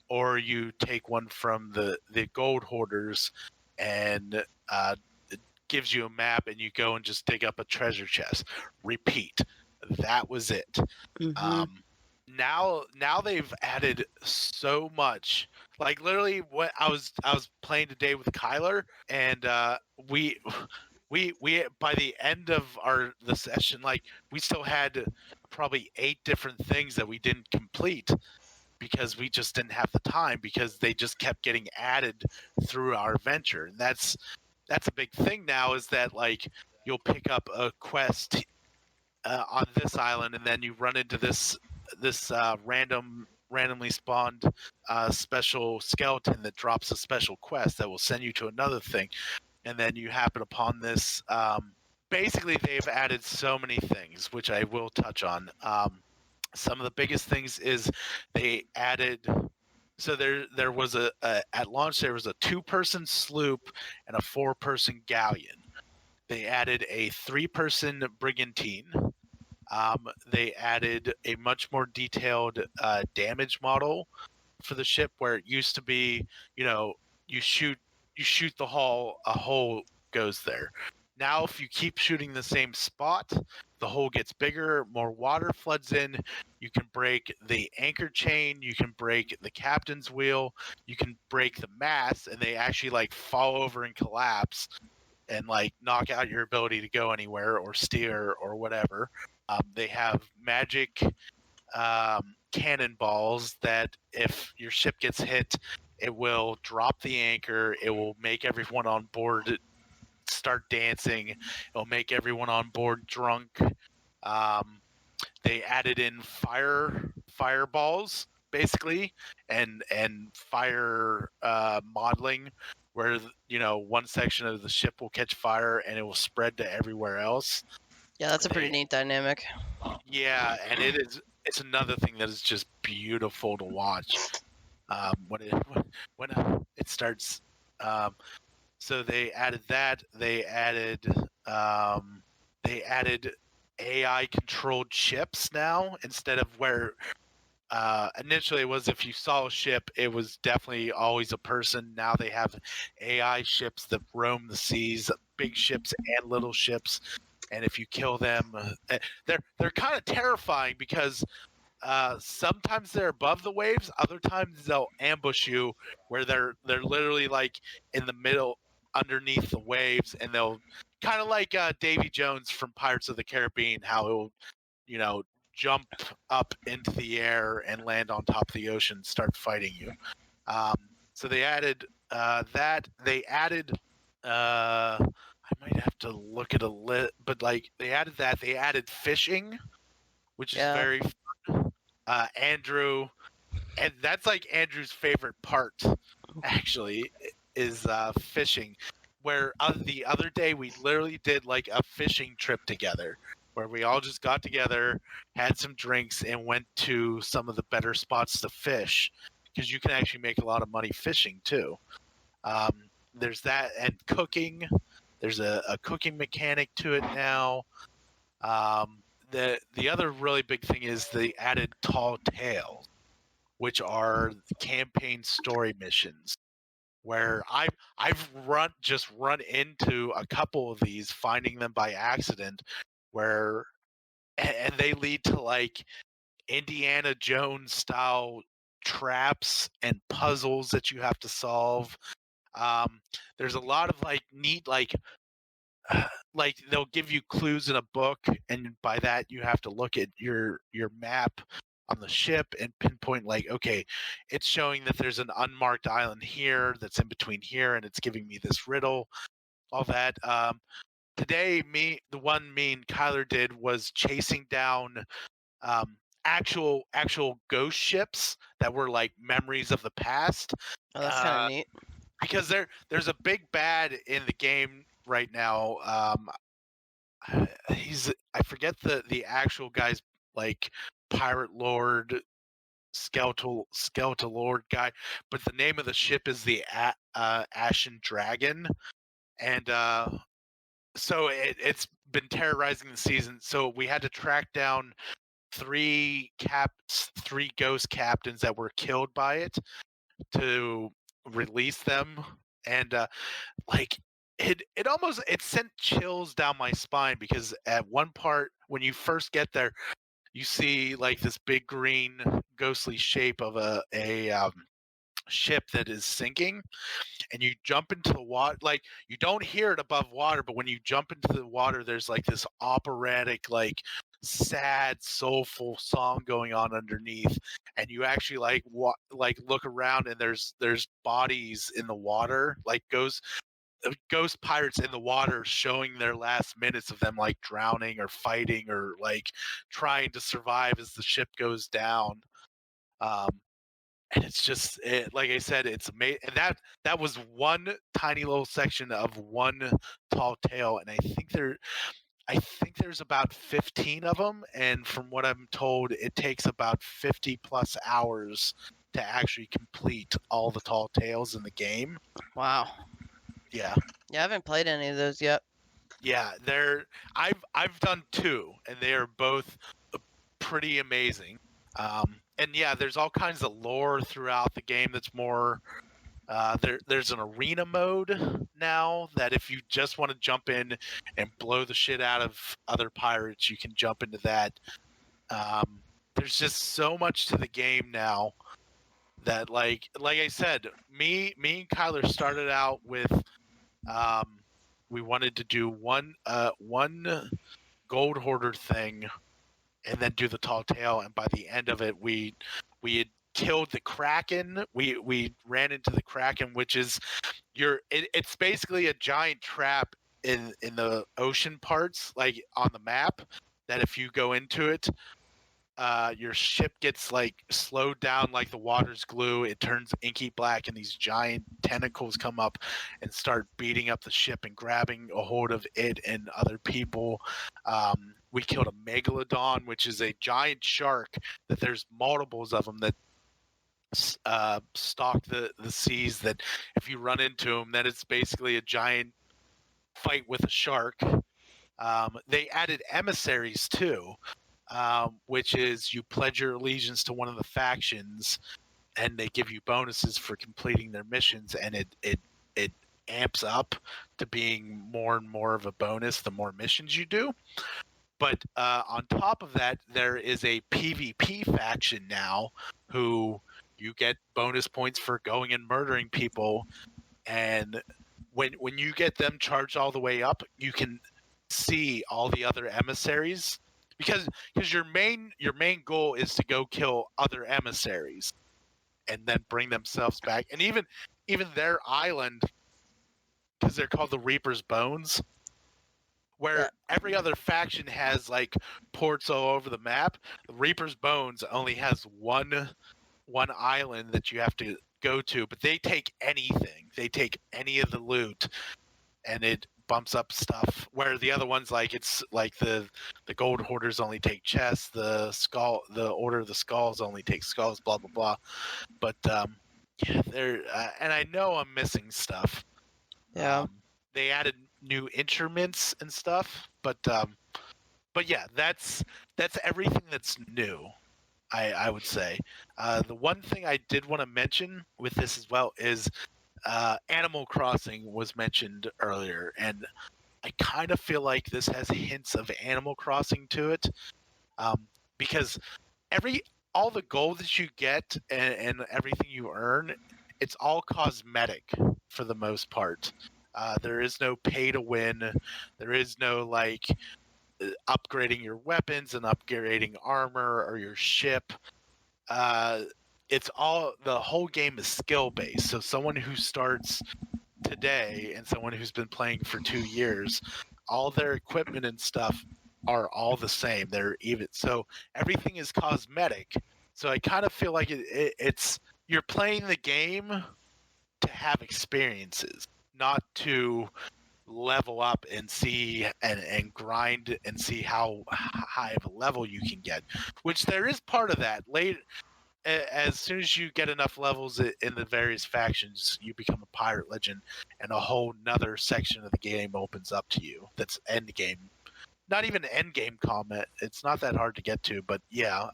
or you take one from the gold hoarders, and it gives you a map, and you go and just dig up a treasure chest. Repeat. That was it. Mhm. Now they've added so much. Like literally, what I was playing today with Kyler, and we by the end of the session, like we still had probably 8 different things that we didn't complete because we just didn't have the time, because they just kept getting added through our adventure. And that's a big thing now, is that like you'll pick up a quest on this island, and then you run into this randomly spawned special skeleton that drops a special quest that will send you to another thing, and then you happen upon this. Basically, they've added so many things, which I will touch on. Some of the biggest things is they added. So there was at launch there was a 2-person sloop and a 4-person galleon. They added a 3-person brigantine. They added a much more detailed damage model for the ship, where it used to be, you shoot the hull, a hole goes there. Now, if you keep shooting the same spot, the hole gets bigger, more water floods in. You can break the anchor chain, you can break the captain's wheel, you can break the mast, and they actually like fall over and collapse and like knock out your ability to go anywhere or steer or whatever. They have magic cannonballs that if your ship gets hit, it will drop the anchor. It will make everyone on board start dancing. It'll make everyone on board drunk. They added in fireballs, basically, and fire modeling, where one section of the ship will catch fire and it will spread to everywhere else. Yeah, that's a pretty neat dynamic. Yeah, and it's another thing that is just beautiful to watch when it starts. So they added that. They added AI controlled ships now, instead of where initially it was if you saw a ship, it was definitely always a person. Now they have AI ships that roam the seas, big ships and little ships. And if you kill them, they're kind of terrifying because sometimes they're above the waves, other times they'll ambush you where they're literally like in the middle underneath the waves, and they'll kind of like Davy Jones from Pirates of the Caribbean, how he'll jump up into the air and land on top of the ocean and start fighting you. So they added that. They added I might have to look at a list, but like they added that. They added fishing, which is very fun. Andrew, and that's like Andrew's favorite part, actually, is fishing. Where the other day we literally did like a fishing trip together, where we all just got together, had some drinks, and went to some of the better spots to fish, because you can actually make a lot of money fishing too. There's that, and cooking. There's a cooking mechanic to it now. The other really big thing is they added tall tales, which are campaign story missions, where I've run into a couple of these, finding them by accident, where and they lead to like Indiana Jones style traps and puzzles that you have to solve. There's a lot of like neat like they'll give you clues in a book, and by that you have to look at your map on the ship and pinpoint like, okay, it's showing that there's an unmarked island here that's in between here, and it's giving me this riddle, all that. Today the one me and Kyler did was chasing down actual ghost ships that were like memories of the past. Oh, that's kind of neat. Because there's a big bad in the game right now. I forget the actual guy's like pirate lord, skeletal lord guy, but the name of the ship is the Ashen Dragon, and so it's been terrorizing the season. So we had to track down three ghost captains that were killed by it to release them, and like it sent chills down my spine, because at one part when you first get there, you see like this big green ghostly shape of a ship that is sinking, and you jump into the water. Like, you don't hear it above water, but when you jump into the water, there's like this operatic, like sad, soulful song going on underneath, and you actually like look around, and there's bodies in the water, like ghost pirates in the water, showing their last minutes of them like drowning or fighting or like trying to survive as the ship goes down. And it's just like I said, it's amazing. And that was one tiny little section of one tall tale, and I think there's about 15 of them, and from what I'm told, it takes about 50 plus hours to actually complete all the tall tales in the game. Wow. Yeah. Yeah, I haven't played any of those yet. Yeah, I've done two, and they are both pretty amazing. And yeah, there's all kinds of lore throughout the game that's more. There's an arena mode now that if you just want to jump in and blow the shit out of other pirates, you can jump into that. There's just so much to the game now that like I said, me and Kyler started out with we wanted to do one gold hoarder thing and then do the tall tale, and by the end of it we had killed the Kraken. We ran into the Kraken, which is it's basically a giant trap in the ocean parts, like on the map, that if you go into it, your ship gets like slowed down like the water's glue. It turns inky black, and these giant tentacles come up and start beating up the ship and grabbing a hold of it and other people. We killed a megalodon, which is a giant shark that there's multiples of them that stalk the seas. That if you run into them, then it's basically a giant fight with a shark. They added emissaries too, which is you pledge your allegiance to one of the factions, and they give you bonuses for completing their missions, and it amps up to being more and more of a bonus the more missions you do. But on top of that, there is a PvP faction now who you get bonus points for going and murdering people, and when you get them charged all the way up, you can see all the other emissaries, because your main goal is to go kill other emissaries and then bring themselves back, and even their island, because they're called the Reaper's Bones, where every other faction has like ports all over the map. The Reaper's Bones only has one island that you have to go to, but they take anything. They take any of the loot, and it bumps up stuff. Where the other ones, like it's like the gold hoarders only take chests, the Order of the Skulls only take skulls, blah blah blah. But yeah, they're and I know I'm missing stuff. Yeah. They added new instruments and stuff, but yeah, that's everything that's new. I would say. The one thing I did want to mention with this as well is Animal Crossing was mentioned earlier, and I kind of feel like this has hints of Animal Crossing to it, because all the gold that you get and everything you earn, it's all cosmetic for the most part. There is no pay to win. There is no like upgrading your weapons and upgrading armor or your ship. It's all, the whole game is skill based. So someone who starts today and someone who's been playing for 2 years, all their equipment and stuff are all the same. They're even, so everything is cosmetic. So I kind of feel like it's you're playing the game to have experiences, not to level up and see and grind and see how high of a level you can get, which there is part of that. Later, as soon as you get enough levels in the various factions, you become a pirate legend, and a whole nother section of the game opens up to you. That's end game, not even end game combat. It's not that hard to get to, but yeah.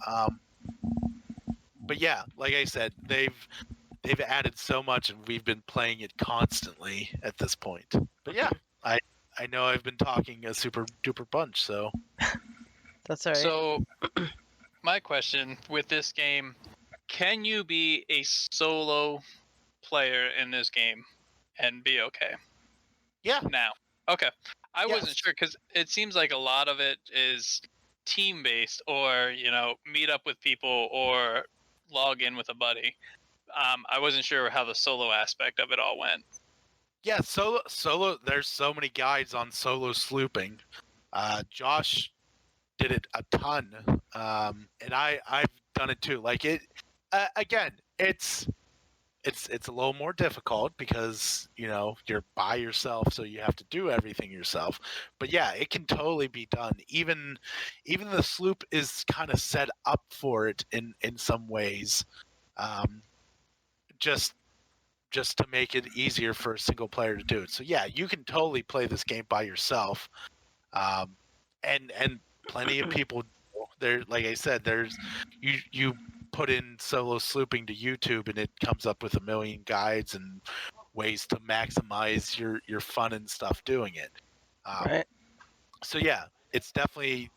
But yeah, like I said, they've added so much, and we've been playing it constantly at this point. But yeah, I know I've been talking a super duper bunch, so That's all right. So, my question with this game, can you be a solo player in this game and be okay? yeah. Now, okay. I Yes. wasn't sure because it seems like a lot of it is team based, or meet up with people or log in with a buddy. I wasn't sure how the solo aspect of it all went. Yeah, solo. There's so many guides on solo slooping. Josh did it a ton, and I've done it too. Like it, again, it's a little more difficult because you're by yourself, so you have to do everything yourself. But yeah, it can totally be done. Even the sloop is kind of set up for it in some ways, just to make it easier for a single player to do it. So yeah, you can totally play this game by yourself, and plenty of people there. Like I said, there's you put in solo slooping to YouTube, and it comes up with a million guides and ways to maximize your fun and stuff doing it. Right. So yeah, it's definitely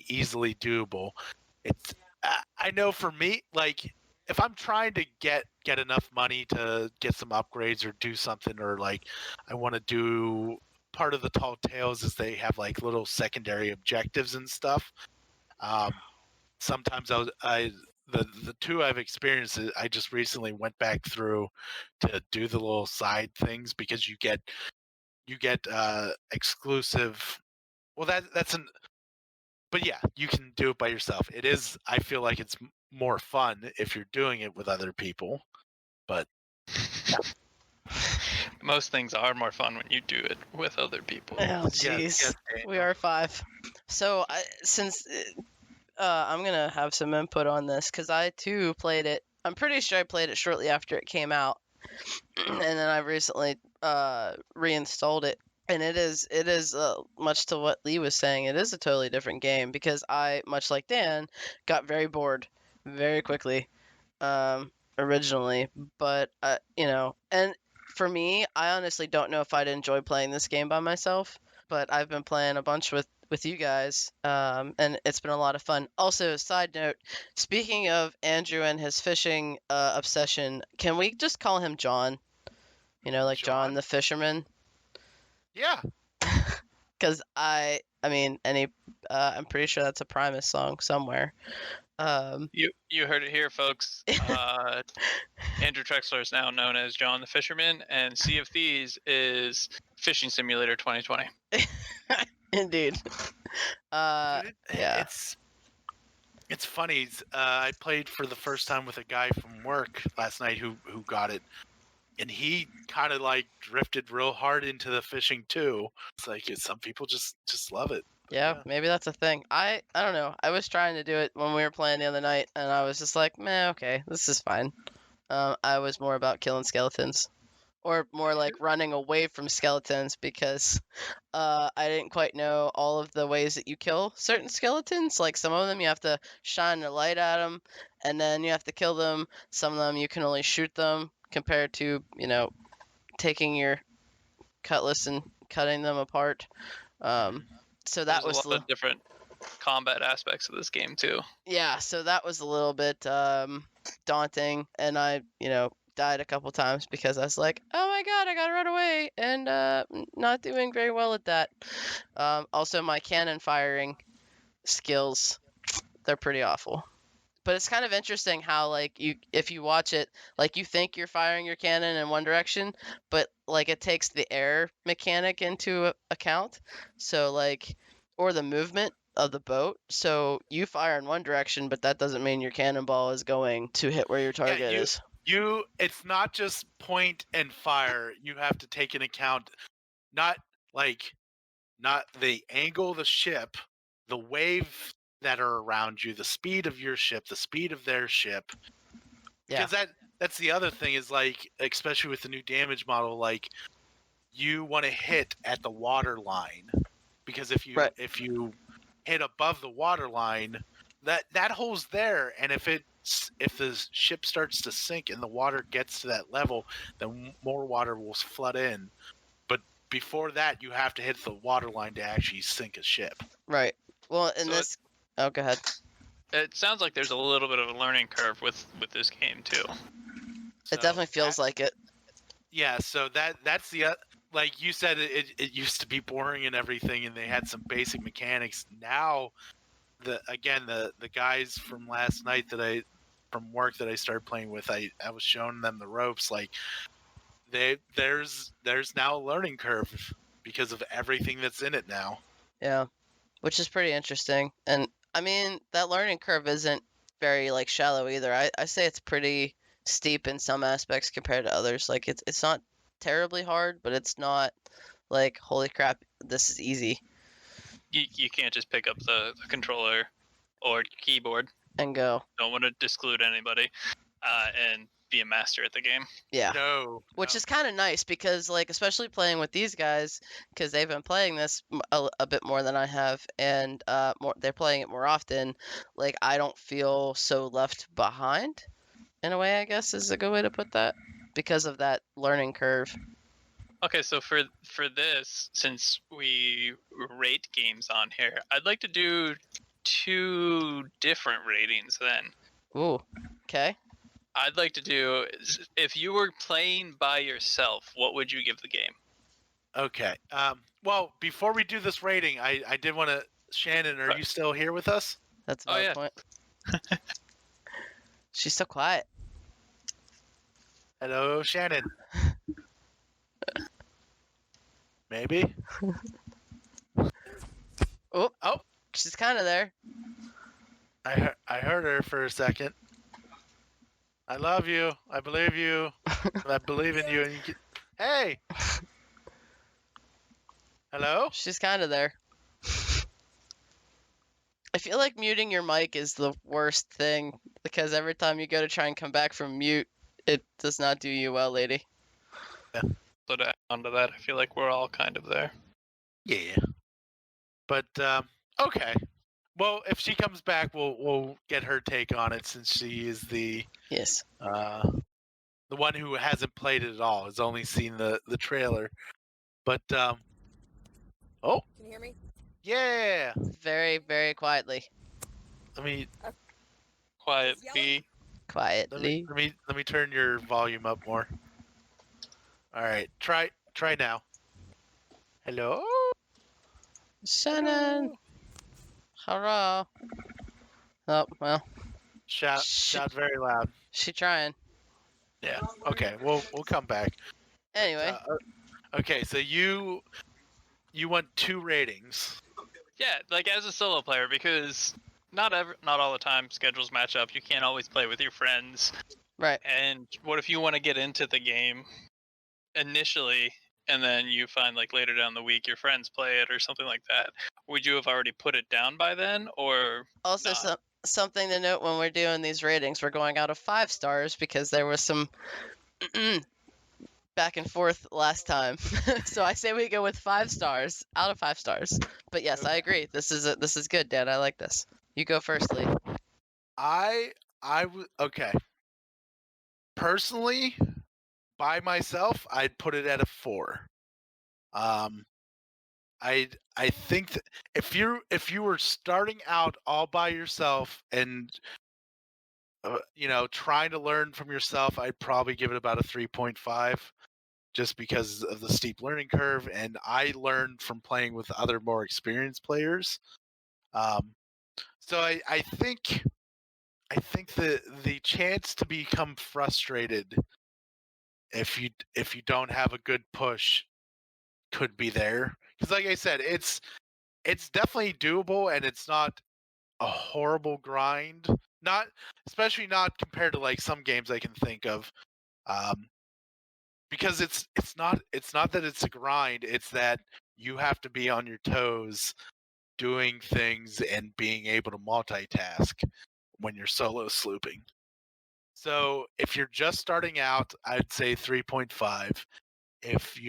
easily doable. It's I know for me, like if I'm trying to get enough money to get some upgrades or do something, or like I want to do, part of the Tall Tales is they have like little secondary objectives and stuff. Sometimes the two I've experienced, I just recently went back through to do the little side things, because you get exclusive. Well, that's But yeah, you can do it by yourself. It is. I feel like it's more fun if you're doing it with other people. But Most things are more fun when you do it with other people. Oh, yes, jeez. We Daniel. are 5. So, since I'm going to have some input on this, because I, too, played it. I'm pretty sure I played it shortly after it came out. And then I recently reinstalled it. And it is much to what Lee was saying, it is a totally different game, because I, much like Dan, got very bored very quickly originally. But, and for me, I honestly don't know if I'd enjoy playing this game by myself, but I've been playing a bunch with you guys, and it's been a lot of fun. Also, side note, speaking of Andrew and his fishing obsession, can we just call him John? Like John the fisherman? Yeah. Because I'm pretty sure that's a Primus song somewhere. You heard it here, folks. Andrew Trexler is now known as John the Fisherman, and Sea of Thieves is Fishing Simulator 2020. Indeed. Dude, Yeah. It's funny. I played for the first time with a guy from work last night who got it, and he kind of like drifted real hard into the fishing too. It's like some people just love it. Yeah, maybe that's a thing. I don't know. I was trying to do it when we were playing the other night, and I was just like, meh, okay, this is fine. I was more about killing skeletons, or more like running away from skeletons, because I didn't quite know all of the ways that you kill certain skeletons. Like some of them you have to shine a light at them, and then you have to kill them. Some of them you can only shoot them, compared to taking your cutlass and cutting them apart. So that There's was a lot of different combat aspects of this game too. yeah. So that was a little bit daunting, and I died a couple times because I was like, oh my god, I gotta run away, and not doing very well at that. Also, my cannon firing skills, they're pretty awful. But it's kind of interesting how, like, if you watch it, like, you think you're firing your cannon in one direction, but like it takes the air mechanic into account. So like, or the movement of the boat. So you fire in one direction, but that doesn't mean your cannonball is going to hit where your target is. It's not just point and fire. You have to take into account not the angle of the ship, the wave that are around you, the speed of your ship, the speed of their ship. Yeah. Because that's the other thing is, like, especially with the new damage model, like, you want to hit at the water line, because if you hit above the water line, that hole's there, and if the ship starts to sink and the water gets to that level, then more water will flood in. But before that, you have to hit the water line to actually sink a ship. Right. Well, oh, go ahead. It sounds like there's a little bit of a learning curve with this game too. It definitely feels like it. Yeah, so that's the like you said, it used to be boring and everything, and they had some basic mechanics. Now, the guys from last night from work that I started playing with, I was showing them the ropes. Like, there's now a learning curve because of everything that's in it now. Yeah, which is pretty interesting. And I mean, that learning curve isn't very like shallow either. I say it's pretty steep in some aspects compared to others. Like it's not terribly hard, but it's not like, holy crap, this is easy. You can't just pick up the controller or keyboard and go. Don't want to disclude anybody, and be a master at the game. Yeah. No. Which is kind of nice, because like, especially playing with these guys, because they've been playing this a bit more than I have, and they're playing it more often. Like, I don't feel so left behind, in a way, I guess is a good way to put that, because of that learning curve. Okay, so for this, since we rate games on here, I'd like to do 2 different ratings then. Ooh, okay. I'd like to do, if you were playing by yourself, what would you give the game? Okay. Well, before we do this rating, I did want to... Shannon, are you still here with us? That's a valid point. She's so quiet. Hello, Shannon. Maybe? Oh, She's kind of there. I heard her for a second. I love you. I believe you. I believe in you. And you hey. Hello? She's kind of there. I feel like muting your mic is the worst thing because every time you go to try and come back from mute, it does not do you well, lady. So to add on to that, I feel like we're all kind of there. Yeah. But okay. Well, if she comes back, we'll get her take on it since she is the Yes. one who hasn't played it at all, has only seen the trailer. But oh, Can you hear me? yeah. Very, very quietly. Let me Quiet He's B. Quietly. let me turn your volume up more. All right. Try now. Hello? Shannon. Hurrah. Oh, well, Shout very loud. she trying. Yeah. Okay. We'll come back. Anyway, Okay. So you want 2 ratings. Yeah, like as a solo player, because not all the time schedules match up. You can't always play with your friends. right. And what if you want to get into the game initially, and then you find like later down the week your friends play it or something like that? Would you have already put it down by then, or Also, not? something to note when we're doing these ratings, we're going out of 5 stars because there was some back and forth last time. So I say we go with 5 stars out of 5 stars. But yes, I agree. This is good, Dad. I like this. You go first, Lee. Okay. Personally, by myself, I'd put it at a 4. I think that if you were starting out all by yourself and trying to learn from yourself, I'd probably give it about a 3.5, just because of the steep learning curve, and I learned from playing with other more experienced players. So I think the chance to become frustrated if you don't have a good push could be there, because like I said, it's definitely doable, and it's not a horrible grind, not especially not compared to like some games I can think of, because it's not that it's a grind, it's that you have to be on your toes doing things and being able to multitask when you're solo slooping. So if you're just starting out, I'd say 3.5. If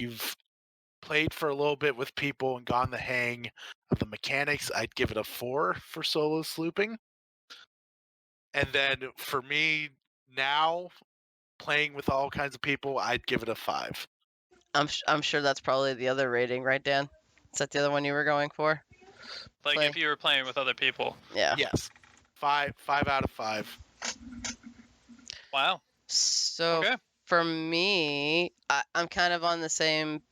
you've played for a little bit with people and gotten the hang of the mechanics, I'd give it a 4 for solo slooping. And then for me now, playing with all kinds of people, I'd give it a 5. I'm sure that's probably the other rating, right, Dan? Is that the other one you were going for? Like Play. if you were playing with other people? Yeah. Yes, 5 out of 5. Wow. So Okay. for me, I'm kind of on the same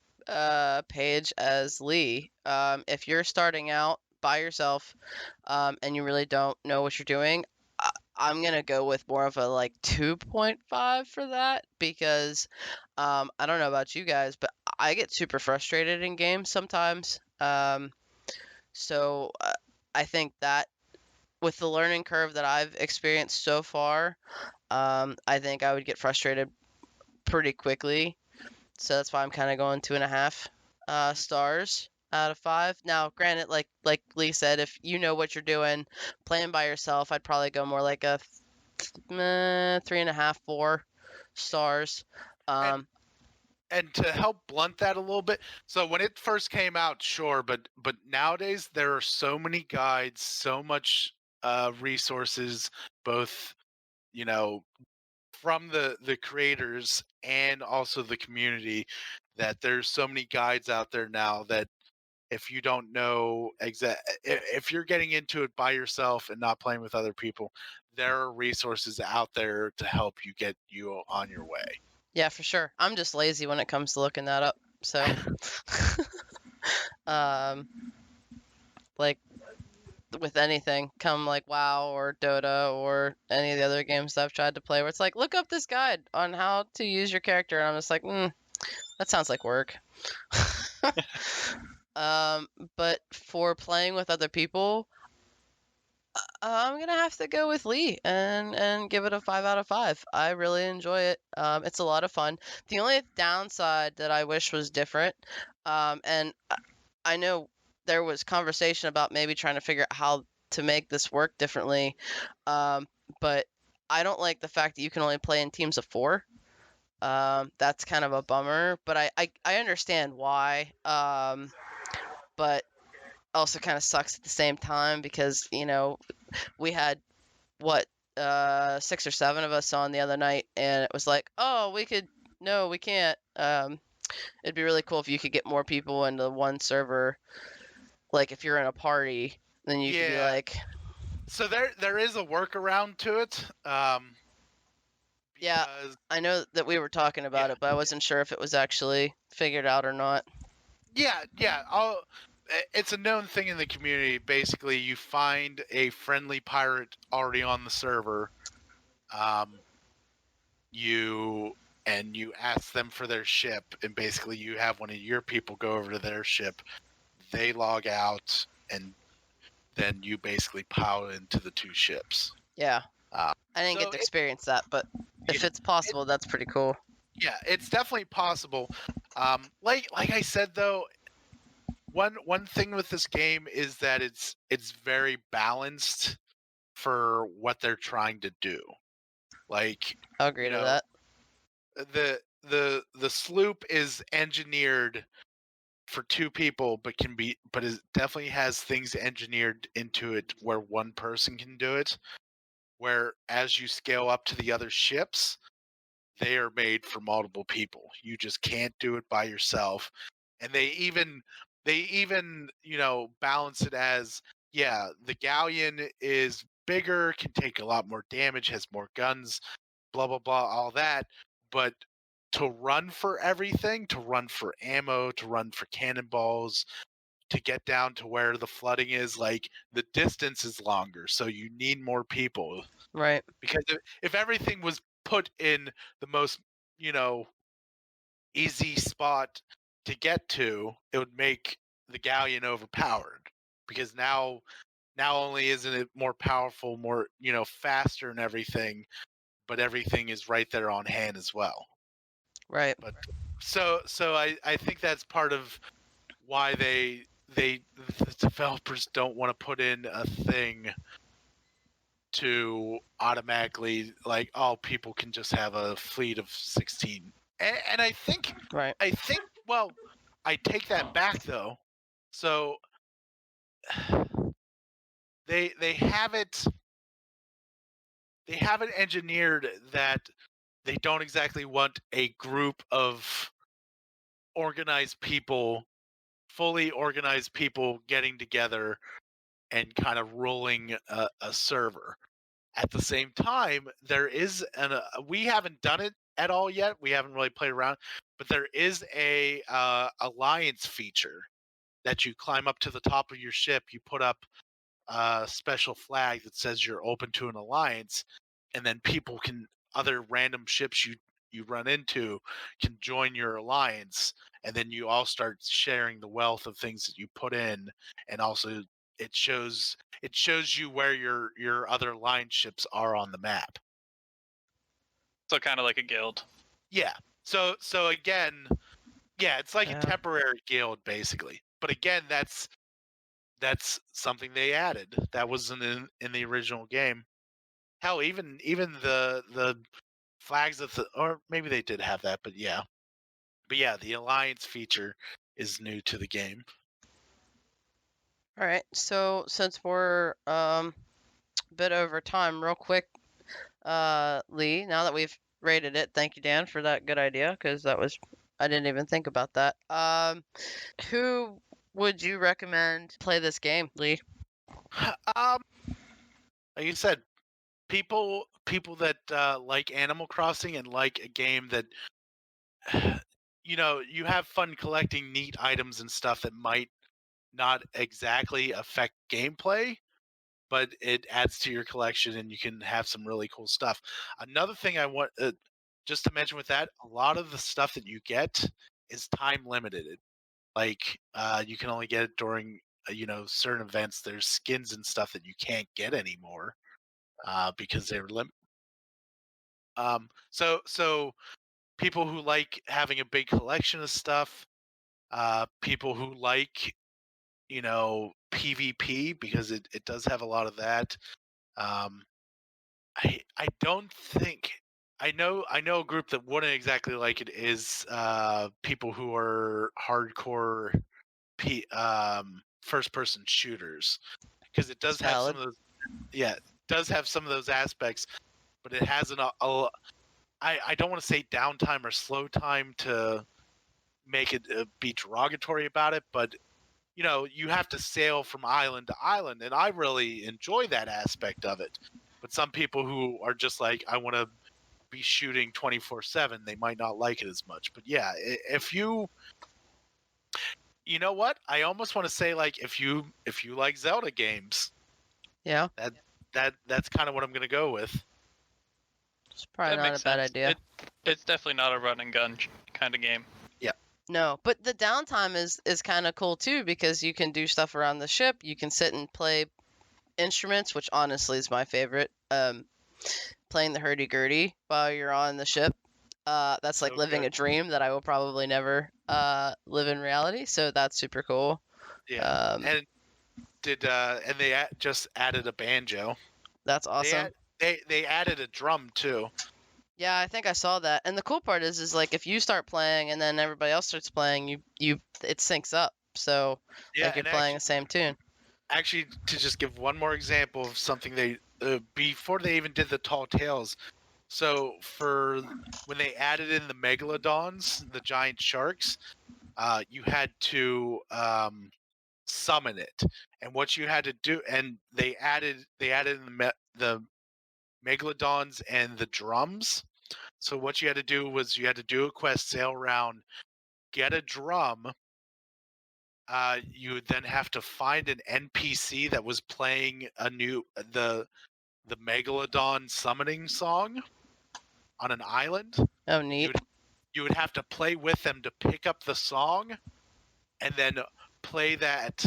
page as Lee. If you're starting out by yourself and you really don't know what you're doing, I'm gonna go with more of a like 2.5 for that, because I don't know about you guys, but I get super frustrated in games sometimes. So I think that with the learning curve that I've experienced so far, I think I would get frustrated pretty quickly. So that's why I'm kind of going 2.5 stars out of 5. Now, granted, like Lee said, if you know what you're doing, playing by yourself, I'd probably go more like a 3.5, 4 stars. And to help blunt that a little bit, so when it first came out, sure, but nowadays there are so many guides, so much resources, both from the creators and also the community, that there's so many guides out there now that if you don't know if you're getting into it by yourself and not playing with other people, there are resources out there to help you get you on your way. Yeah, for sure. I'm just lazy when it comes to looking that up. So, like with anything, come like WoW or Dota or any of the other games that I've tried to play, where it's like, look up this guide on how to use your character, and I'm just like, that sounds like work. But for playing with other people, I'm gonna have to go with Lee and give it a 5 out of 5. I really enjoy it. It's a lot of fun. The only downside that I wish was different, and I know there was conversation about maybe trying to figure out how to make this work differently, but I don't like the fact that you can only play in teams of 4. That's kind of a bummer, but I understand why. But also kind of sucks at the same time because we had what 6 or 7 of us on the other night, and it was like, oh, no, we can't. It'd be really cool if you could get more people into one server. Like if you're in a party, then you could be Yeah. like, So there is a workaround to it. Yeah. Because I know that we were talking about Yeah. it, but I wasn't sure if it was actually figured out or not. yeah, it's a known thing in the community. Basically, you find a friendly pirate already on the server. You ask them for their ship, and basically you have one of your people go over to their ship. They log out, and then you basically pile into the 2 ships. Yeah. Uh, I didn't so get to experience that, but if it's possible, that's pretty cool. Yeah, it's definitely possible. Like I said though, one thing with this game is that it's very balanced for what they're trying to do. Like, I'll agree you to know, that. the sloop is engineered for 2 people, but it definitely has things engineered into it where one person can do it. Where as you scale up to the other ships, they are made for multiple people. You just can't do it by yourself. And they even balance it as, yeah, the galleon is bigger, can take a lot more damage, has more guns, blah blah blah, all that. But to run for everything, to run for ammo, to run for cannonballs, to get down to where the flooding is, like the distance is longer, so you need more people. Right. Because if everything was put in the most, easy spot to get to, it would make the galleon overpowered. Because now only isn't it more powerful, more, faster and everything, but everything is right there on hand as well. Right. But so I think that's part of why the developers don't want to put in a thing to automatically, like, all people can just have a fleet of 16. And I think Right. well, I take that back though. So they have it engineered that they don't exactly want a group of fully organized people getting together and kind of ruling a server. At the same time, there is we haven't done it at all yet. We haven't really played around, but there is a alliance feature that you climb up to the top of your ship. You put up a special flag that says you're open to an alliance, and then other random ships you run into can join your alliance, and then you all start sharing the wealth of things that you put in, and also it shows you where your other alliance ships are on the map. So kind of like a guild. Yeah. So again, yeah, it's like Yeah. a temporary guild basically. But again, that's something they added. That wasn't in the original game. Hell, even the flags or maybe they did have that, but yeah. But yeah, the alliance feature is new to the game. All right. So since we're a bit over time, real quick, Lee, now that we've rated it, thank you, Dan, for that good idea, because I didn't even think about that. Who would you recommend play this game, Lee? Like you said, people that like Animal Crossing and like a game that you have fun collecting neat items and stuff that might not exactly affect gameplay, but it adds to your collection and you can have some really cool stuff. Another thing I want just to mention with that, a lot of the stuff that you get is time limited. Like you can only get it during certain events. There's skins and stuff that you can't get anymore because they're limited. So people who like having a big collection of stuff, people who like PvP because it does have a lot of that. I don't think I know a group that wouldn't exactly like it is people who are hardcore first person shooters because it does have some of those it does have some of those aspects, but it has I don't want to say downtime or slow time to make it be derogatory about it, but you have to sail from island to island, and I really enjoy that aspect of it. But some people who are just like, I want to be shooting 24/7, they might not like it as much. But yeah, if you know what, I almost want to say like if you like Zelda games, Yeah. That's kind of what I'm gonna go with. It's probably That not makes a bad sense. idea. It's definitely not a run and gun kind of game. No, but the downtime is kind of cool too because you can do stuff around the ship. You can sit and play instruments, which honestly is my favorite. Playing the hurdy-gurdy while you're on the ship. That's like So living good. a dream that I will probably never live in reality. So that's super cool. Yeah, and they just added a banjo. That's awesome. They added a drum too. Yeah, I think I saw that. And the cool part is like if you start playing and then everybody else starts playing, it syncs up. So like you're and playing the same tune. Actually, to just give one more example of something they before they even did the tall tales. So for when they added in the megalodons, the giant sharks, you had to summon it, and what you had to do, and they added in the megalodons and the drums. So what you had to do was you had to do a quest, sail around, get a drum. You would then have to find an NPC that was playing the megalodon summoning song on an island. Oh, neat. You would have to play with them to pick up the song, and then play that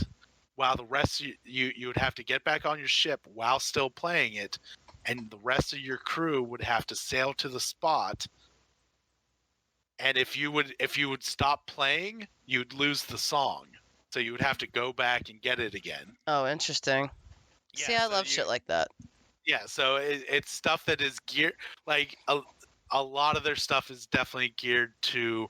while the rest of you would have to get back on your ship while still playing it, and the rest of your crew would have to sail to the spot. And if you would stop playing, you'd lose the song. So you would have to go back and get it again. Oh, interesting. Yeah, See, I so love shit like that. Yeah, so it's stuff that is geared, like a lot of their stuff is definitely geared to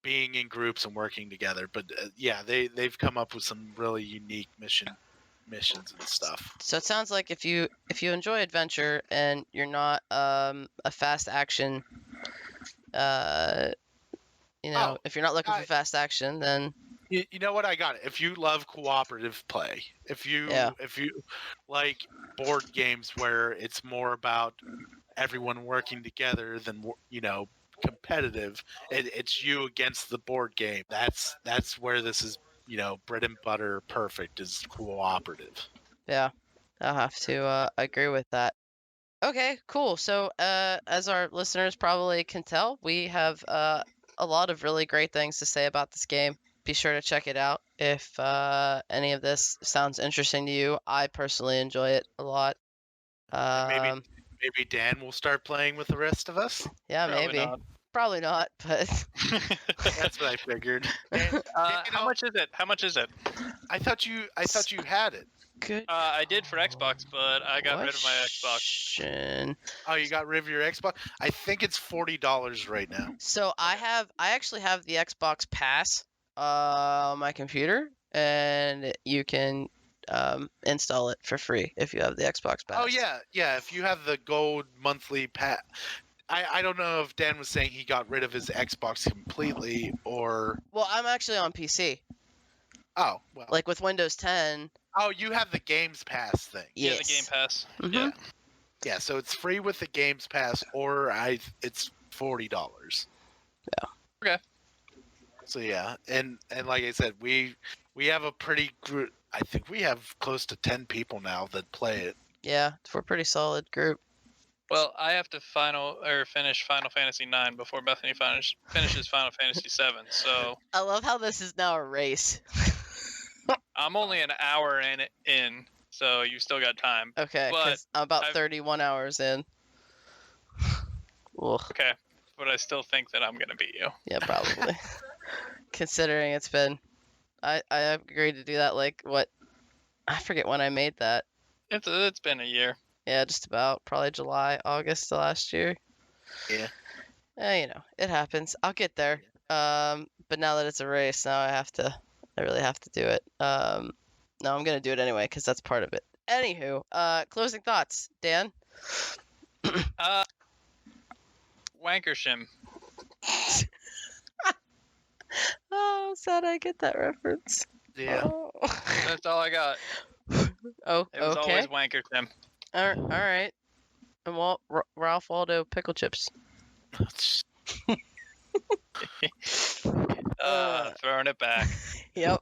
being in groups and working together. But yeah, they've come up with some really unique missions and stuff. So it sounds like if you enjoy adventure and you're not a fast action, if you're not looking for fast action, then You know what? I got it. If you love cooperative play, if you like board games where it's more about everyone working together than competitive, it's you against the board game. That's where this is. Bread and butter, perfect is cooperative. yeah, I'll have to agree with that. Okay, cool. So as our listeners probably can tell, we have a lot of really great things to say about this game. Be sure to check it out if any of this sounds interesting to you. I personally enjoy it a lot. Maybe Dan will start playing with the rest of us. Yeah, Probably maybe. not. Probably not, but That's what I figured. How much is it? How much is it? I thought you had it. good. I did for Xbox, but I got rid of my Xbox. question. Oh, you got rid of your Xbox? I think it's $40 right now. So I actually have the Xbox Pass on my computer, and you can install it for free if you have the Xbox Pass. Oh yeah. If you have the gold monthly pass, I don't know if Dan was saying he got rid of his Xbox completely or. Well, I'm actually on PC. Oh well. Like with Windows 10. Oh, you have the Games Pass thing. Yeah, Yes. the Game Pass. Mhm. Yeah. Yeah, so it's free with the Games Pass, or it's $40. Yeah. Okay. So yeah, and like I said, we have a pretty group. I think we have close to 10 people now that play it. Yeah, we're a pretty solid group. Well, I have to finish Final Fantasy 9 before Bethany finishes Final Fantasy 7. So I love how this is now a race. I'm only an hour in, so you still got time. Okay, But because I'm about I've- 31 hours in. Ugh, Okay, but I still think that I'm gonna beat you. yeah, probably. Considering it's been, I agreed to do that. Like what? I forget when I made that. It's been a year. Yeah, just about probably July, August of last year. Yeah. It happens. I'll get there. But now that it's a race, now I really have to do it. No, I'm gonna do it anyway because that's part of it. Anywho, closing thoughts, Dan. Wankershim. Oh, sad I get that reference. Yeah. Oh, That's all I got. oh It was okay. always Wankershim. All right. And Ralph Waldo pickle chips. Throwing it back. Yep.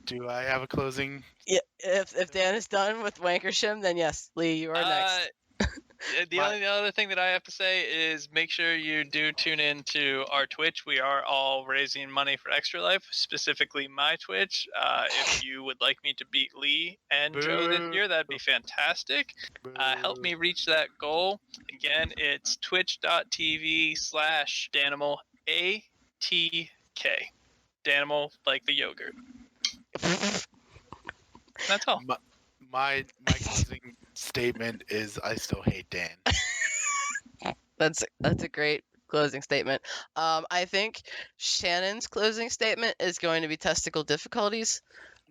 Do I have a closing? Yeah. If Dan is done with Wankershim, then yes, Lee, you are next. The only other thing that I have to say is make sure you do tune in to our Twitch. We are all raising money for Extra Life, specifically my Twitch. If you would like me to beat Lee and Joe this year, that'd be fantastic. Help me reach that goal. Again, it's twitch.tv/Danimal ATK. Danimal like the yogurt. That's all. My closing statement is I still hate Dan. That's a great closing statement. I think Shannon's closing statement is going to be testicle difficulties.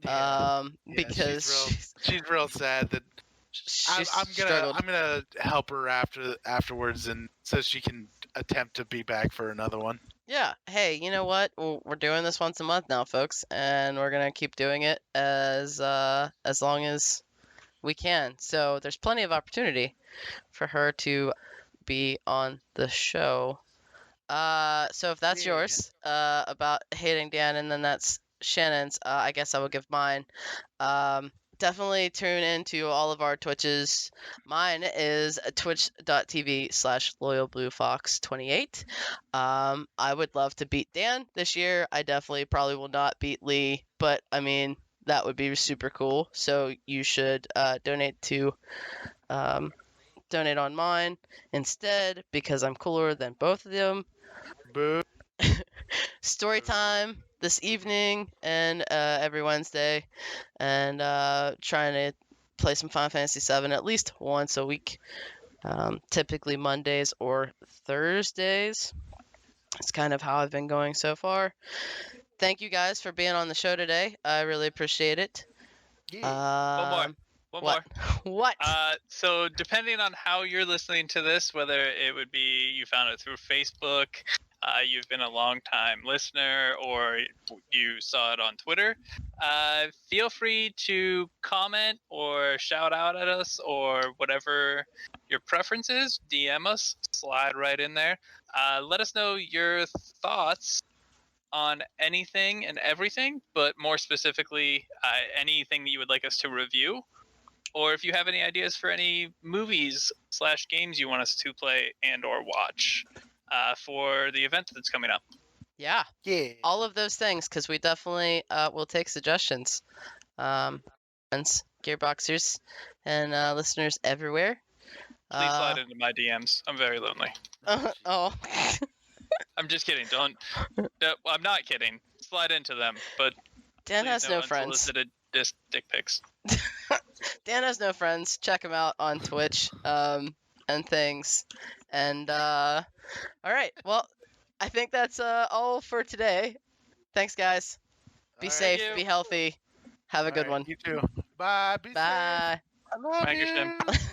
Yeah, Because she's real sad that she's I'm struggled. gonna help her afterwards, and so she can attempt to be back for another one. Yeah. Hey, you know what? We're doing this once a month now, folks, and we're gonna keep doing it as long as we can. So there's plenty of opportunity for her to be on the show. So if that's Yeah. yours, about hating Dan, and then that's Shannon's, I guess I will give mine. Definitely tune into all of our Twitches. Mine is twitch.tv/loyalbluefox28. I would love to beat Dan this year. I definitely probably will not beat Lee, but I mean, that would be super cool. So you should donate on mine instead because I'm cooler than both of them. Boo. Story time this evening and every Wednesday, and trying to play some Final Fantasy VII at least once a week, typically Mondays or Thursdays. It's kind of how I've been going so far. Thank you guys for being on the show today. I really appreciate it. One more. What? So depending on how you're listening to this, whether it would be you found it through Facebook, you've been a long time listener, or you saw it on Twitter, feel free to comment or shout out at us or whatever your preference is. DM us, slide right in there. Let us know your thoughts on anything and everything, but more specifically, anything that you would like us to review. Or if you have any ideas for any movies/games you want us to play and or watch for the event that's coming up. Yeah. Yeah. All of those things, because we definitely will take suggestions. Friends, Gearboxers, and listeners everywhere. Please slide into my DMs. I'm very lonely. Oh. I'm just kidding. Don't. No, I'm not kidding. Slide into them, but Dan please has no friends. unsolicited dick pics. Dan has no friends. Check him out on Twitch and things. And all right. Well, I think that's all for today. Thanks, guys. Be All right, safe. you. Be healthy. Have a good one. You too. Bye. Be safe. Bye. I love Wankershim. you.